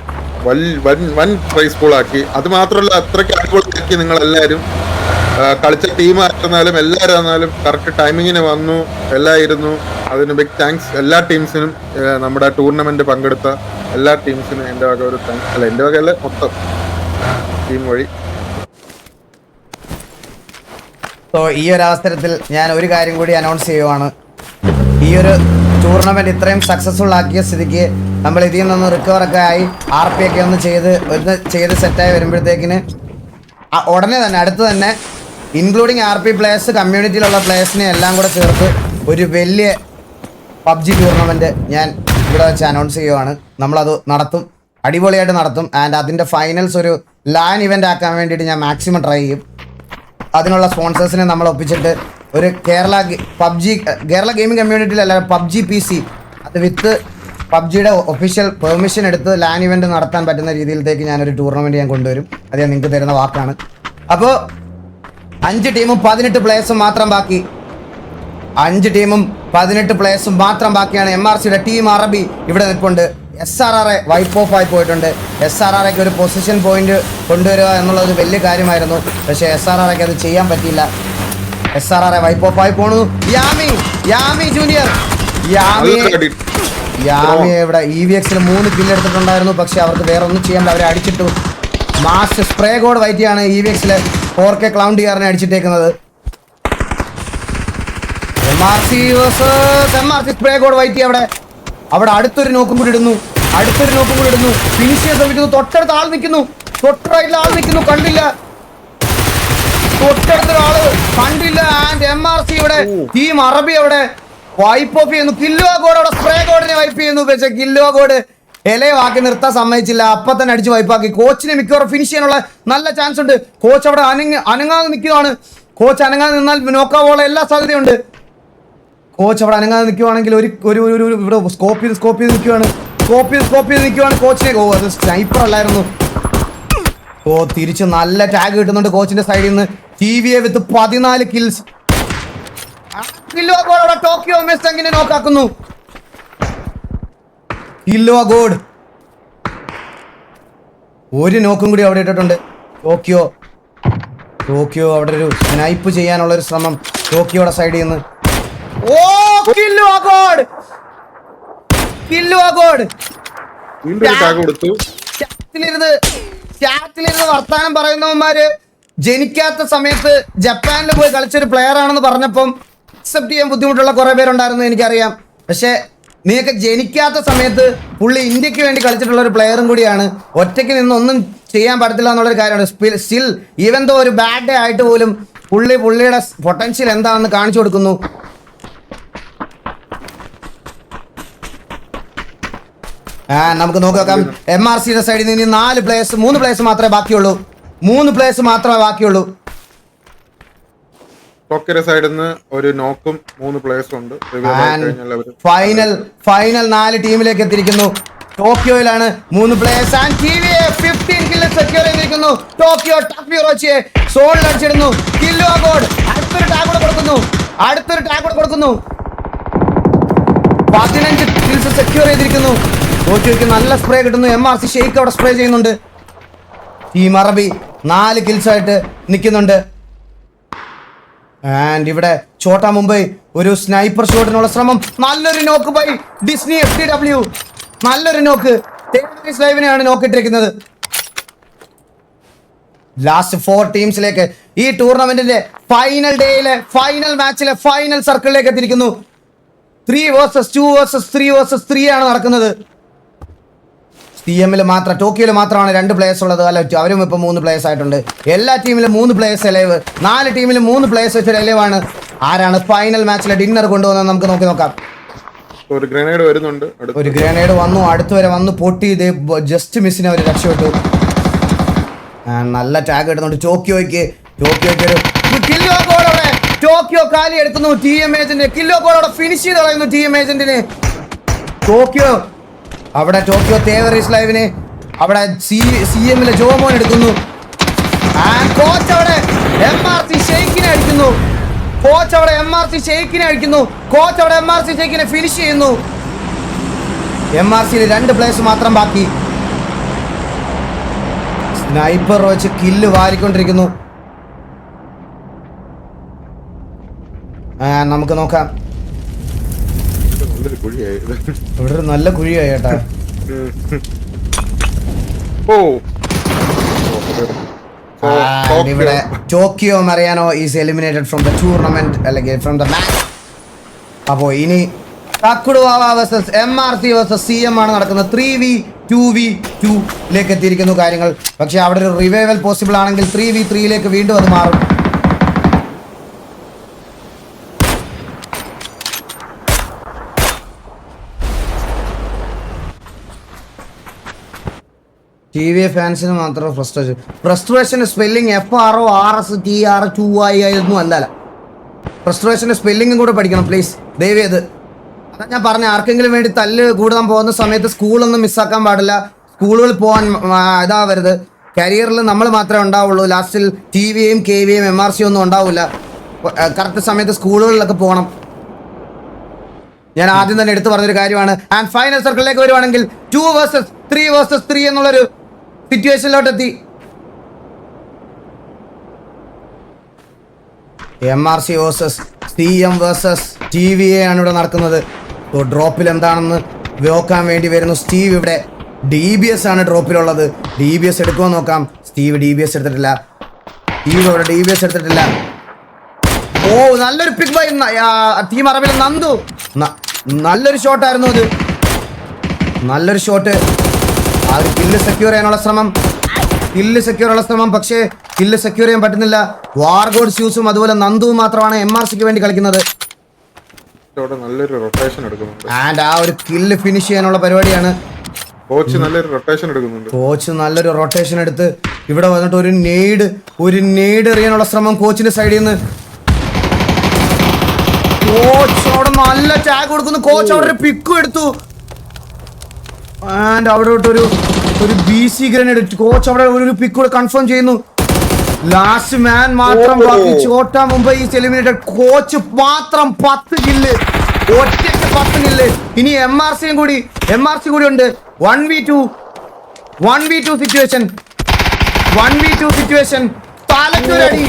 വൻ പ്രൈസ് പൂൾ ആക്കി. അത് മാത്രമല്ല അത്രയ്ക്ക് അടിപൊളിയാക്കി നിങ്ങൾ എല്ലാവരും. കളിച്ച ടീമായിരുന്നാലും എല്ലാവരും ആയിരുന്നാലും കറക്റ്റ് ടൈമിങ്ങിന് വന്നു, എല്ലാം ഇരുന്നു. അതിന് ബിഗ് താങ്ക്സ് എല്ലാ ടീംസിനും. നമ്മുടെ ടൂർണമെന്റ് പങ്കെടുത്ത എല്ലാ ടീംസിനും എൻ്റെ വക ഒരു താങ്ക്സ്. അല്ല, എൻ്റെ വകയല്ല, മൊത്തം ടീം വഴി. സോ ഈ ഒരു അവസരത്തിൽ ഞാൻ ഒരു കാര്യം കൂടി അനൗൺസ് ചെയ്യുവാണ്. ഈ ഒരു ടൂർണമെന്റ് ഇത്രയും സക്സസ്ഫുൾ ആക്കിയ സ്ഥിതിക്ക് നമ്മൾ ഇതിൽ നിന്ന് റിക്കവറൊക്കെ ആയി RP ഒക്കെ ഒന്ന് ചെയ്ത് സെറ്റായി വരുമ്പോഴത്തേക്കിന് ഉടനെ തന്നെ അടുത്ത് തന്നെ ഇൻക്ലൂഡിങ് RP പ്ലേയേഴ്സ്, കമ്മ്യൂണിറ്റിയിലുള്ള പ്ലേയേഴ്സിനെ എല്ലാം കൂടെ ചേർത്ത് ഒരു വലിയ PUBG ടൂർണമെന്റ് ഞാൻ ഇവിടെ വെച്ച് അനൗൺസ് ചെയ്യുവാണ്. നമ്മളത് നടത്തും, അടിപൊളിയായിട്ട് നടത്തും. ആൻഡ് അതിൻ്റെ ഫൈനൽസ് ഒരു ലാൻ ഇവൻ്റ് ആക്കാൻ വേണ്ടിയിട്ട് ഞാൻ മാക്സിമം ട്രൈ ചെയ്യും. അതിനുള്ള സ്പോൺസേഴ്സിനെ നമ്മൾ ഒപ്പിച്ചിട്ട് ഒരു കേരള ഗെയിമിംഗ് കമ്മ്യൂണിറ്റിയിലല്ല, PUBG PC അത് വിത്ത് PUBGയുടെ ഒഫീഷ്യൽ പെർമിഷൻ എടുത്ത് ലാൻ ഇവൻ്റ് നടത്താൻ പറ്റുന്ന രീതിയിലേക്ക് ഞാനൊരു ടൂർണമെൻറ്റ് ഞാൻ കൊണ്ടുവരും. അത് ഞാൻ നിങ്ങൾക്ക് തരുന്ന വാക്കാണ്. അപ്പോൾ 5 ടീമും 18 പ്ലേയേഴ്സും മാത്രം ബാക്കി. 5 ടീമും 18 പ്ലേയേഴ്സും മാത്രം ബാക്കിയാണ്. MRCയുടെ ടീം അറബി ഇവിടെ നിൽപ്പുണ്ട്. SRR വൈപ്പ് ഓഫ് ആയി പോയിട്ടുണ്ട്. SRRക്ക് ഒരു പൊസിഷൻ പോയിന്റ് കൊണ്ടുവരിക എന്നുള്ളത് വലിയ കാര്യമായിരുന്നു. പക്ഷേ SRRക്ക് അത് ചെയ്യാൻ പറ്റിയില്ല. SRR വൈപ്പ് ഓഫ് ആയി പോണു. യാമി ജൂനിയർ യാമി ഇവിടെ EVXൽ 3 കില്ല് എടുത്തിട്ടുണ്ടായിരുന്നു. പക്ഷെ അവർക്ക് വേറെ ഒന്നും ചെയ്യാൻ അവരെ അടിച്ചിട്ടു. മാസ് സ്പ്രേ കോഡ് വൈറ്റിയാണ് EVXൽ 4K ക്ലൗൺ ഡിആറിനെ അടിച്ചിട്ടേക്കുന്നത്. MRC സ്പ്രേ കോഡ് വൈറ്റി അവിടെ അടുത്തൊരു നോക്കും കൂടി ഇടുന്നു. ഫിനിഷ് ചെയ്യാൻ ശ്രമിക്കുന്നു. തൊട്ടടുത്ത ആൾ നിൽക്കുന്നു. തൊട്ടടുത്ത ആൾ നിൽക്കുന്നു. കണ്ടില്ല. ആൻഡ് MRC ഇവിടെ ടീം അറബി അവിടെ വൈപ്പ് ഓഫ് ചെയ്യുന്നു. കില്ലോ കോഡ് അവിടെ സ്പ്രേ കോഡിനെ വൈപ്പ് ചെയ്യുന്നു. പക്ഷേ കില്ലോ കോഡ് ഇലവാക്കി നിർത്താൻ സമ്മതിച്ചില്ല. അപ്പം തന്നെ അടിച്ച് വൈപ്പാക്കി. കോച്ചിനെ മിക്കവാറും ഫിനിഷ് ചെയ്യാനുള്ള നല്ല ചാൻസ് ഉണ്ട്. കോച്ച് അവിടെ അനങ്ങാതെ നിൽക്കുകയാണ്. കോച്ച് അനങ്ങാതെ നിന്നാൽ നോക്കാവോളം എല്ലാ സാധ്യതയുണ്ട്. കോച്ച് അവിടെ അനങ്ങാതെ നിൽക്കുവാണെങ്കിൽ ഇവിടെ സ്കോപ്പ് ചെയ്ത് നിൽക്കുവാണ്. കോച്ചിനെ അത് സ്നൈപ്പർ അല്ലായിരുന്നു. തിരിച്ച് നല്ല ടാഗ് കിട്ടുന്നുണ്ട് കോച്ചിന്റെ സൈഡിൽ നിന്ന്. TVA വിത്ത് 14 കിൽസ്. ടോക്കിയോ മെസ്റ്റങ്ങിനെ നോക്കാക്കുന്നു. കില്ലോ ഗോഡ് ഒരു നോക്കും കൂടി അവിടെ ഇട്ടിട്ടുണ്ട്. ടോക്കിയോ അവിടെ ഒരു സ്നൈപ്പ് ചെയ്യാനുള്ള ഒരു ശ്രമം ടോക്കിയോയുടെ സൈഡിൽ നിന്ന്. ചാറ്റിലിരുന്ന് വർത്താനം പറയുന്നവന്മാര് ജനിക്കാത്ത സമയത്ത് ജപ്പാനിൽ പോയി കളിച്ചൊരു പ്ലെയർ ആണെന്ന് പറഞ്ഞപ്പം അക്സെപ്റ്റ് ചെയ്യാൻ ബുദ്ധിമുട്ടുള്ള കുറെ പേരുണ്ടായിരുന്നു, എനിക്കറിയാം. പക്ഷെ നീയൊക്കെ ജനിക്കാത്ത സമയത്ത് പുള്ളി ഇന്ത്യക്ക് വേണ്ടി കളിച്ചിട്ടുള്ള ഒരു പ്ലെയറും കൂടിയാണ്. ഒറ്റയ്ക്ക് നിന്നൊന്നും ചെയ്യാൻ പറ്റത്തില്ല എന്നുള്ളൊരു കാര്യമാണ്. സ്റ്റിൽ ഈവൻ ദോ ഒരു ബാഡ് ഡേ ആയിട്ട് പോലും പുള്ളിയുടെ പൊട്ടൻഷ്യൽ എന്താണെന്ന് കാണിച്ചു കൊടുക്കുന്നു. നമുക്ക് നോക്കാം. MRCയുടെ സൈഡിൽ നിന്ന് 3 പ്ലേയേഴ്സ് മാത്രമേ ബാക്കിയുള്ളൂ. 3 പ്ലേയേഴ്സ് മാത്രമേ ബാക്കിയുള്ളൂ. സൈഡിൽ നിന്ന് ഒരു നോക്കും 3 പ്ലേയേഴ്സ് ഉണ്ട്. ഫൈനൽ 4 ടീമിലേക്ക് എത്തിയിരിക്കുന്നു. ടോക്കിയോയിലാണ് 3 players. And TVA 15 kill secure ചെയ്തിരിക്കുന്നു. ടോക്കിയോ ടഫിറോച്ചിയെ സോണിൽ അടിച്ചിടുന്നു. കില്ലോ ഗോഡ് അടുത്തൊരു ടാഗ് കൂടെ കൊടുക്കുന്നു. 15 കിൽസ് സെക്യൂർ ചെയ്തിരിക്കുന്നു. ടോക്കിയോയ്ക്ക് നല്ല സ്പ്രേ കിട്ടുന്നു. MRC ഷെയ്ക്ക് അവിടെ സ്പ്രേ ചെയ്യുന്നുണ്ട്. ടീം അറബി 4 കിൽസ് ആയിട്ട് നിൽക്കുന്നുണ്ട്. ആൻഡ് ഇവിടെ ഛോട്ടാ മുംബൈ ഒരു സ്നൈപ്പർ ഷോട്ടിനുള്ള ശ്രമം. നല്ലൊരു നോക്ക് ബൈ ഡിസ്നി FTW. നല്ലൊരു നോക്ക്. ലൈവിനെയാണ് നോക്കിട്ടിരിക്കുന്നത്. ലാസ്റ്റ് 4 ടീംസിലേക്ക് ഈ ടൂർണമെന്റിന്റെ ഫൈനൽ ഡേയിലെ ഫൈനൽ മാച്ചിലെ ഫൈനൽ സർക്കിളിലേക്ക് എത്തിയിരിക്കുന്നു. 3 vs 2 vs 3 vs 3 ആണ് നടക്കുന്നത്. TMൽ മാത്രം, ടോക്കിയോയിൽ മാത്രമാണ് 2 പ്ലേയേഴ്സ് ഉള്ളത്. അല്ല, അവരും ഇപ്പോൾ 3 പ്ലേയേഴ്സ് ആയിട്ടുണ്ട്. എല്ലാ ടീമിലും 3 പ്ലേയേഴ്സ് എലൈവ്. 4 ടീമിലും 3 പ്ലേയേഴ്സ് വെച്ചൊരു എലൈവാണ്. ആരാണ് ഫൈനൽ മാച്ചിലെ ഡിന്നർ കൊണ്ടുവന്നത് നമുക്ക് നോക്കാം. ഒരു ഗ്രനേഡ് വരുന്നുണ്ട്. ഒരു ഗ്രനേഡ് വന്നു, അടുത്ത് വരെ വന്നു, പൊട്ടി. ഇതേ ജസ്റ്റ് മിസ്സിനെ അവർ രക്ഷപ്പെട്ടു. നല്ല ടാഗ് ഇടുന്നുണ്ട് ടോക്കിയോയ്ക്ക് ഒരു കില്ലോ ഗോളോടെ ടോക്കിയോ കാലി എടുക്കുന്നു. TM ഏജന്റ് കില്ലോ ഗോളോടെ ഫിനിഷ് ചെയ്ത് കളയുന്നു TM ഏജന്റിന്. ടോക്കിയോ തേവറീസ് ലൈവിന് അവിടെ CM ജോമോൻ എടുക്കുന്നു. കോച്ച് അവിടെ MRC ഷെയ്ക്കിനെ അടിക്കുന്നു. കോച്ച് അവിടെ MRC ഷെയ്ക്കിനെ ഫിനിഷ് ചെയ്യുന്നു. MRCയിൽ 2 പ്ലേയേഴ്സ് മാത്രം ബാക്കി. സ്നൈപ്പർ വെച്ച് കില്ല് വാരിക്കൊണ്ടിരിക്കുന്നു. നമുക്ക് നോക്കാം. ഇവിടെ ഒരു നല്ല കുഴിയായി കേട്ടാ. ഇവിടെ Tokyo Mariano is eliminated from the tournament അല്ലെങ്കിൽ ഫ്രം ദ മാച്ച്. അപ്പോ ഇനി തക്കുടുവാവ വേഴ്സസ് MRC വേഴ്സസ് CM ആണ് നടക്കുന്നത്. 3v2v2 ലേക്ക് എത്തിയിരിക്കുന്നു കാര്യങ്ങൾ. പക്ഷെ അവിടെ ഒരു റിവൈവൽ പോസിബിൾ ആണെങ്കിൽ 3v3 വീണ്ടും അത് മാറും. TVA ഫാൻസിന് മാത്രം ഫ്രസ്ട്രേഷൻ സ്പെല്ലിംഗ് FRORSTR2I ഒന്നും അല്ല. ഫ്രസ്ട്രേഷന്റെ സ്പെല്ലിംഗും കൂടെ പഠിക്കണം പ്ലീസ് ദയവേത്. അതാ ഞാൻ പറഞ്ഞ, ആർക്കെങ്കിലും വേണ്ടി തല്ല് കൂടാൻ പോകുന്ന സമയത്ത് സ്കൂളൊന്നും മിസ്സാക്കാൻ പാടില്ല. സ്കൂളുകളിൽ പോകാൻ ഇതാവരുത്. കരിയറിൽ നമ്മൾ മാത്രമേ ഉണ്ടാവുള്ളൂ. ലാസ്റ്റിൽ TVയും KVയും MRC ഒന്നും ഉണ്ടാവില്ല. കറക്റ്റ് സമയത്ത് സ്കൂളുകളിലൊക്കെ പോകണം. ഞാൻ ആദ്യം തന്നെ എടുത്തു പറഞ്ഞൊരു കാര്യമാണ്. ആൻഡ് ഫൈനൽ സർക്കിളിലേക്ക് വരുവാണെങ്കിൽ 2 vs 3 എന്നുള്ളൊരു സിറ്റുവേഷനിലോട്ടെത്തി. MRC versus CM versus TVA ആണ് ഇവിടെ നടക്കുന്നത്. ഡ്രോപ്പിൽ എന്താണെന്ന് നോക്കാൻ വേണ്ടി വരുന്നു സ്റ്റീവ്. ഇവിടെ DBS ആണ് ഡ്രോപ്പിലുള്ളത്. DBS എടുക്കുമോ നോക്കാം. സ്റ്റീവ് DBS എടുത്തിട്ടില്ല. ഓ, നല്ലൊരു പിക്ക് ബൈ ടീം അറബിലെ നന്ദു. നല്ലൊരു ഷോട്ടായിരുന്നു അത്. നല്ലൊരു ഷോട്ട്. ആ ഒരു കില്ല് സെക്യൂർ ചെയ്യാനുള്ള ശ്രമം. പക്ഷേ കില്ല് സെക്യൂർ ചെയ്യാൻ പറ്റുന്നില്ല. വാർഗോഡ് ഷ്യൂസും അതുപോലെ നന്ദുവും മാത്രമാണ് MRCക്ക് വേണ്ടി കളിക്കുന്നത്. ആൻഡ് ആ ഒരു കില്ല് ഫിനിഷ് ചെയ്യാനുള്ള പരിപാടിയാണ്. കോച്ച് നല്ലൊരു റൊട്ടേഷൻ എടുത്ത് ഇവിടെ വന്നിട്ട് ഒരു നെയ്ഡ് എറിയാനുള്ള ശ്രമം കോച്ചിന്റെ സൈഡിൽ നിന്ന്. കോച്ച് അവിടെ നല്ല ടാഗ് കൊടുക്കുന്നു. കോച്ച് അവിടെ ഒരു പിക്കും എടുത്തു. ആൻഡ് അവിടെ ഒരു BC ഗ്രനേഡ്. കോച്ച് അവിടെ ഒരു പിക്ക് കൂടെ കൺഫേം ചെയ്യുന്നു. ലാസ്റ്റ് മാൻ മാത്രം ബാക്കി. ചോട്ട മുംബൈ എലിമിനേറ്റഡ്. കോച്ച് മാത്രം 10 കില്ല്, ഒറ്റയ്ക്ക് 10 കില്ല്. ഇനി MRC കൂടി ഉണ്ട്. 1v2 situation. തലക്കൊരടി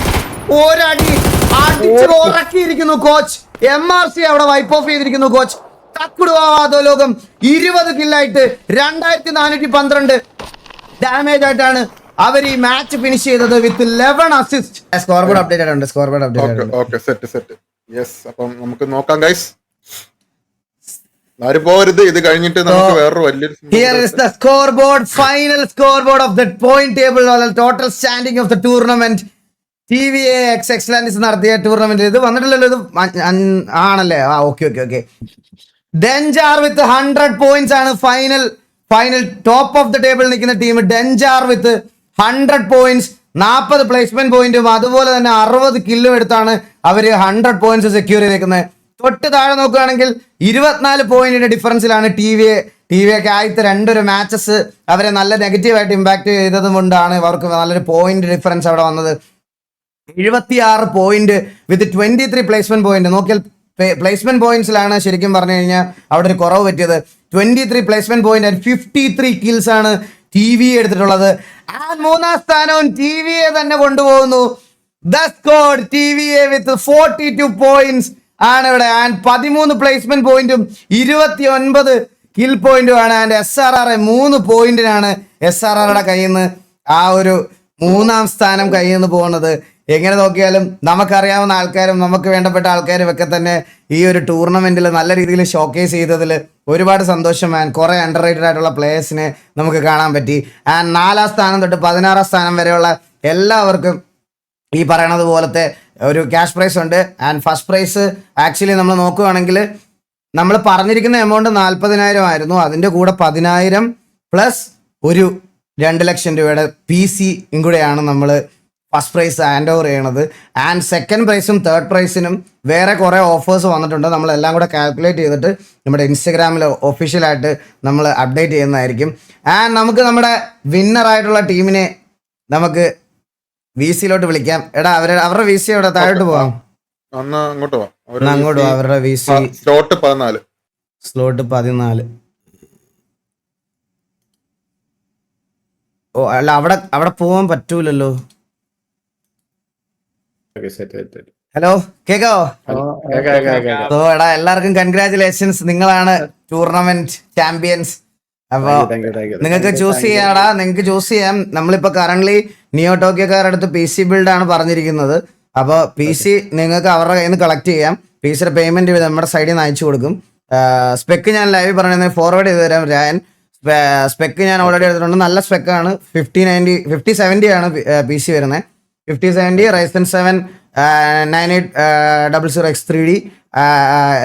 അടിച്ചു ഉറക്കിയിരിക്കുന്നു കോച്ച്. MRC അവിടെ വൈപ്പ് ഓഫ് ചെയ്തിരിക്കുന്നു കോച്ച്. തക്കുടുവാവാതോ ലോകം 20 കില്ലായിട്ട് 2412 ഡാമേജ് ആയിട്ടാണ് അവർ ഈ മാച്ച് ഫിനിഷ് ചെയ്തത് വിത്ത് 11 അസിസ്റ്റ്. സ്കോർ ബോർഡ് അപ്ഡേറ്റ് ഉണ്ട്. അപ്പം നമുക്ക് നോക്കാം ഗൈസ്. പോരുത്. ഇത് കഴിഞ്ഞിട്ട് നമുക്ക് വേറൊരു വലിയൊരു final score board of the point table, total standing of the tournament. TVA excellence നടത്തിയ ടൂർണമെന്റ്. ഇത് വന്നിട്ടില്ലല്ലോ. ഇത് ആണല്ലേ? ഓക്കെ. ഡെഞ്ചാർ വിത്ത് 100 പോയിന്റ്സ് ആണ് final top of the table നിൽക്കുന്ന ടീം. ഡെഞ്ചാർ വിത്ത് 100 പോയിന്റ്സ്, 40 പ്ലേസ്മെന്റ് പോയിന്റും അതുപോലെ തന്നെ 60 കില്ലും എടുത്താണ് അവര് 100 പോയിന്റ്സ് സെക്യൂർ ചെയ്തേക്കുന്നത്. തൊട്ട് താഴെ നോക്കുകയാണെങ്കിൽ 24 പോയിന്റിന്റെ ഡിഫറൻസിലാണ് TVയൊക്കെ ആദ്യത്തെ 2 മാച്ചസ് അവരെ നല്ല നെഗറ്റീവായിട്ട് ഇമ്പാക്ട് ചെയ്തത് കൊണ്ടാണ് അവർക്ക് നല്ലൊരു പോയിന്റ് ഡിഫറൻസ് അവിടെ വന്നത്. 76 പോയിന്റ് വിത്ത് 23 പ്ലേസ്മെന്റ് പോയിന്റ്. നോക്കിയാൽ പ്ലേസ്മെന്റ് പോയിന്റ്സിലാണ് ശരിക്കും പറഞ്ഞു കഴിഞ്ഞാൽ അവിടെ ഒരു കുറവ് പറ്റിയത്. 23 പ്ലേസ്മെന്റ് പോയിന്റ് ആൻഡ് 53 കിൽസ് ആണ് TVA എടുത്തിട്ടുള്ളത്. ആൻഡ് 3ാം സ്ഥാനവും TVA തന്നെ കൊണ്ടുപോകുന്നു. The squad TVA with 42 points ആണ് ഇവിടെ. ആൻഡ് 13 പ്ലേസ്മെന്റ് പോയിന്റും 29 കിൽ പോയിന്റും ആണ്. ആൻഡ് SRR 3 പോയിന്റിനാണ് SRRയുടെ കയ്യിൽ നിന്ന് ആ ഒരു 3ാം സ്ഥാനം കയ്യിൽ നിന്ന് പോകുന്നത്. എങ്ങനെ നോക്കിയാലും നമുക്കറിയാവുന്ന ആൾക്കാരും നമുക്ക് വേണ്ടപ്പെട്ട ആൾക്കാരും ഒക്കെ തന്നെ ഈ ഒരു ടൂർണമെന്റിൽ നല്ല രീതിയിൽ ഷോക്കേസ് ചെയ്തതിൽ ഒരുപാട് സന്തോഷം. ആൻഡ് കുറെ അണ്ടർ റേറ്റഡ് ആയിട്ടുള്ള പ്ലേയേഴ്സിനെ നമുക്ക് കാണാൻ പറ്റി. ആൻഡ് 4ാം സ്ഥാനം തൊട്ട് 16ാം സ്ഥാനം വരെയുള്ള എല്ലാവർക്കും ഈ പറയണത് പോലത്തെ ഒരു ക്യാഷ് പ്രൈസ് ഉണ്ട്. ആൻഡ് ഫസ്റ്റ് പ്രൈസ് ആക്ച്വലി നമ്മൾ നോക്കുകയാണെങ്കിൽ നമ്മൾ പറഞ്ഞിരിക്കുന്ന എമൗണ്ട് 40,000 ആയിരുന്നു. അതിന്റെ കൂടെ 10,000 പ്ലസ് ഒരു 2 ലക്ഷം രൂപയുടെ PC കൂടെയാണ് നമ്മൾ ഫസ്റ്റ് പ്രൈസ് ഹാൻഡ് ഓവർ ചെയ്യണത്. ആൻഡ് സെക്കൻഡ് പ്രൈസും തേർഡ് പ്രൈസിനും വേറെ കുറേ ഓഫേഴ്സ് വന്നിട്ടുണ്ട്. നമ്മളെല്ലാം കൂടെ കാൽക്കുലേറ്റ് ചെയ്തിട്ട് നമ്മുടെ ഇൻസ്റ്റഗ്രാമിൽ ഒഫീഷ്യലായിട്ട് നമ്മൾ അപ്ഡേറ്റ് ചെയ്യുന്നതായിരിക്കും. ആൻഡ് നമുക്ക് നമ്മുടെ വിന്നറായിട്ടുള്ള ടീമിനെ നമുക്ക് VC-ലോട്ട് വിളിക്കാം. എടാ അവരുടെ VC എവിടെ? താഴോട്ട് പോവാം. അങ്ങോട്ട് പോവാം. അങ്ങോട്ട് പോവാം. അവരുടെ VC സ്ലോട്ട് 14. സ്ലോട്ട് 14. ഓ അല്ല, അവിടെ പോവാൻ പറ്റൂലല്ലോ. ഹലോ, കേക്കാവോ? ഓ എടാ, എല്ലാവർക്കും കൺഗ്രാറ്റുലേഷൻസ്. നിങ്ങളാണ് ടൂർണമെന്റ് ചാമ്പ്യൻസ്. അപ്പൊ നിങ്ങൾക്ക് ചൂസ് ചെയ്യാടാ, നിങ്ങൾക്ക് ചൂസ് ചെയ്യാം. നമ്മളിപ്പോ കറന്റ് നിയോ ടോക്കിയോക്കാരുടെ അടുത്ത് PC ബിൽഡ് ആണ് പറഞ്ഞിരിക്കുന്നത്. അപ്പോൾ PC നിങ്ങൾക്ക് അവരുടെ കയ്യിൽ നിന്ന് കളക്ട് ചെയ്യാം. PCയുടെ പേയ്മെന്റ് നമ്മുടെ സൈഡിൽ നിന്ന് അയച്ചു കൊടുക്കും. സ്പെക്ക് ഞാൻ ലൈവ് പറഞ്ഞത് ഫോർവേഡ് ചെയ്ത് തരാം. രായൻ സ്പെക്ക് ഞാൻ ഓൾറെഡി എടുത്തിട്ടുണ്ട്. നല്ല സ്പെക്കാണ്. 5070 ആണ് PC വരുന്നത്. 5070 Ryzen 7 9800X3D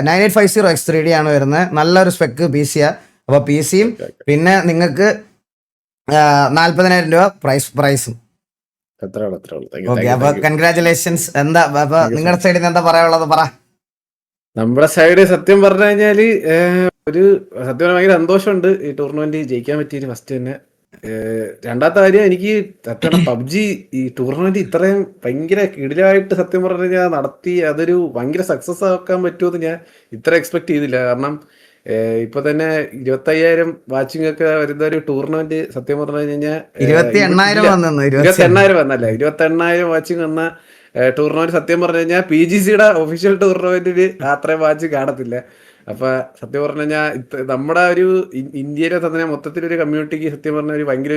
9850X3D ആണ് വരുന്നത്. നല്ലൊരു സ്പെക്ക് PC-യാണ്. അപ്പോൾ PC-യും പിന്നെ നിങ്ങൾക്ക് 40,000 രൂപ പ്രൈസും. ഓക്കെ, അപ്പൊ കൺഗ്രാറ്റുലേഷൻസ്. എന്താ അപ്പൊ നിങ്ങളുടെ സൈഡിൽ നിന്ന് എന്താ പറയാനുള്ളത്? പറ. നമ്മുടെ സൈഡ് സത്യം പറഞ്ഞു കഴിഞ്ഞാല് സത്യം ഭയങ്കര സന്തോഷമുണ്ട് ഈ ടൂർണമെന്റ് ജയിക്കാൻ പറ്റിയത്. ഫസ്റ്റ് തന്നെ രണ്ടാമത്തെ കാര്യം, എനിക്ക് സത്യം PUBG ഈ ടൂർണമെന്റ് ഇത്രയും ഭയങ്കര കിടിലായിട്ട് സത്യം പറഞ്ഞു കഴിഞ്ഞാൽ നടത്തി അതൊരു ഭയങ്കര സക്സസ് ആക്കാൻ പറ്റുമെന്ന് ഞാൻ ഇത്ര എക്സ്പെക്ട് ചെയ്തില്ല. കാരണം ഇപ്പൊ തന്നെ 25,000 വാച്ചിങ് ഒക്കെ വരുന്ന ഒരു ടൂർണമെന്റ് സത്യം പറഞ്ഞു കഴിഞ്ഞാൽ 28,000 വന്നല്ലേ, 28,000 വാച്ചിങ് വന്ന ടൂർണമെന്റ് സത്യം പറഞ്ഞു കഴിഞ്ഞാൽ PGCയുടെ ഒഫീഷ്യൽ ടൂർണമെന്റിന് അത്രയും വാച്ച് കാണത്തില്ല. അപ്പൊ സത്യം പറഞ്ഞു കഴിഞ്ഞാൽ നമ്മുടെ ഒരു ഇന്ത്യയിലെ തന്നെ മൊത്തത്തിലൊരു കമ്മ്യൂണിറ്റിക്ക് സത്യം പറഞ്ഞ ഒരു ഭയങ്കര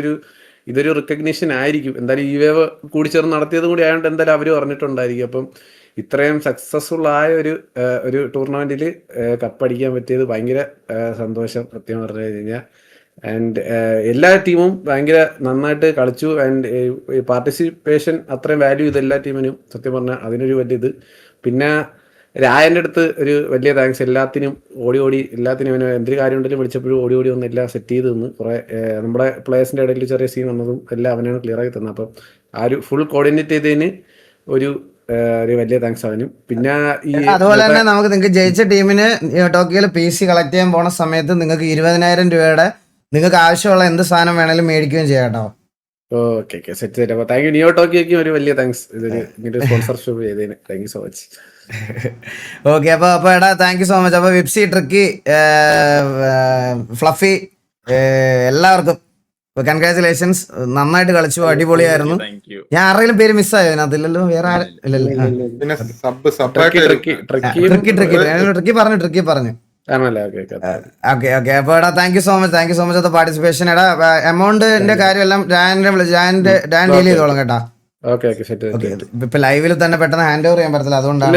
ഇതൊരു റിക്കഗ്നീഷൻ ആയിരിക്കും. എന്തായാലും ഈ വേവ് കൂടി ചേർന്ന് നടത്തിയത് കൂടി ആയതുകൊണ്ട് എന്തായാലും അവർ പറഞ്ഞിട്ടുണ്ടായിരിക്കും. അപ്പം ഇത്രയും സക്സസ്ഫുൾ ആയ ഒരു ടൂർണമെന്റിൽ കപ്പടിക്കാൻ പറ്റിയത് ഭയങ്കര സന്തോഷം സത്യം പറഞ്ഞു കഴിഞ്ഞാൽ. ആൻഡ് എല്ലാ ടീമും ഭയങ്കര നന്നായിട്ട് കളിച്ചു. ആൻഡ് പാർട്ടിസിപ്പേഷൻ അത്രയും വാല്യൂ ചെയ്ത് എല്ലാ ടീമിനും സത്യം പറഞ്ഞാൽ അതിനൊരു വലിയ ഇത്. പിന്നെ രായൻ്റെ അടുത്ത് ഒരു വലിയ താങ്ക്സ്. എല്ലാത്തിനും ഓടി എല്ലാത്തിനും അവന് എന്തൊരു കാര്യം ഉണ്ടെങ്കിലും വിളിച്ചപ്പോഴും ഓടി വന്ന് എല്ലാം സെറ്റ് ചെയ്ത് തന്നു. കുറേ നമ്മുടെ പ്ലേയേഴ്സിൻ്റെ ഇടയിൽ ചെറിയ സീൻ വന്നതും എല്ലാം അവനാണ് ക്ലിയർ ആക്കി തന്നത്. അപ്പം ആ ഒരു ഫുൾ കോർഡിനേറ്റ് ചെയ്തതിന് ഒരു വലിയ താങ്ക്സ് അവനും. പിന്നെ അതുപോലെ തന്നെ നമുക്ക് നിങ്ങൾക്ക് ജയിച്ച ടീമിന് ടോക്കിയോയിൽ PC കളക്ട് ചെയ്യാൻ പോണ സമയത്ത് നിങ്ങൾക്ക് 20,000 രൂപയുടെ നിങ്ങൾക്ക് ആവശ്യമുള്ള എന്ത് സാധനം വേണേലും മേടിക്കുകയും ചെയ്യാം കേട്ടോ. ഓക്കെ സെറ്റ് തരാം. താങ്ക് യു നിയോ ടോക്കിയോയ്ക്കും ഒരു വലിയ താങ്ക്സ് ഇതൊരു ഇങ്ങനെ സ്പോൺസർഷിപ്പ് ചെയ്തതിന്. Thank you so much. Okay, അപ്പൊ എടാ താങ്ക് യു സോ മച്ച്. അപ്പൊ വിപ്സി, ട്രിക്കി, ഫ്ലഫി എല്ലാവർക്കും കൺഗ്രാറ്റുലേഷൻസ്. നന്നായിട്ട് കളിച്ചു, അടിപൊളിയായിരുന്നു. ഞാൻ ആരെങ്കിലും പേര് മിസ്സായോ അതിനകത്തില്ലല്ലോ? വേറെ ട്രിക്കി പറഞ്ഞു. ഓക്കെ അപ്പൊ എടാ thank you so much for participation. എടാ എമൗണ്ടിന്റെ കാര്യമെല്ലാം ഡാൻ ഡീൽ ചെയ്തോളാം കേട്ടാ. ഇപ്പൊ ലൈവിൽ തന്നെ പെട്ടെന്ന് ഹാൻഡ് ഓവർ ചെയ്യാൻ പറ്റത്തില്ല, അതുകൊണ്ടാണ്.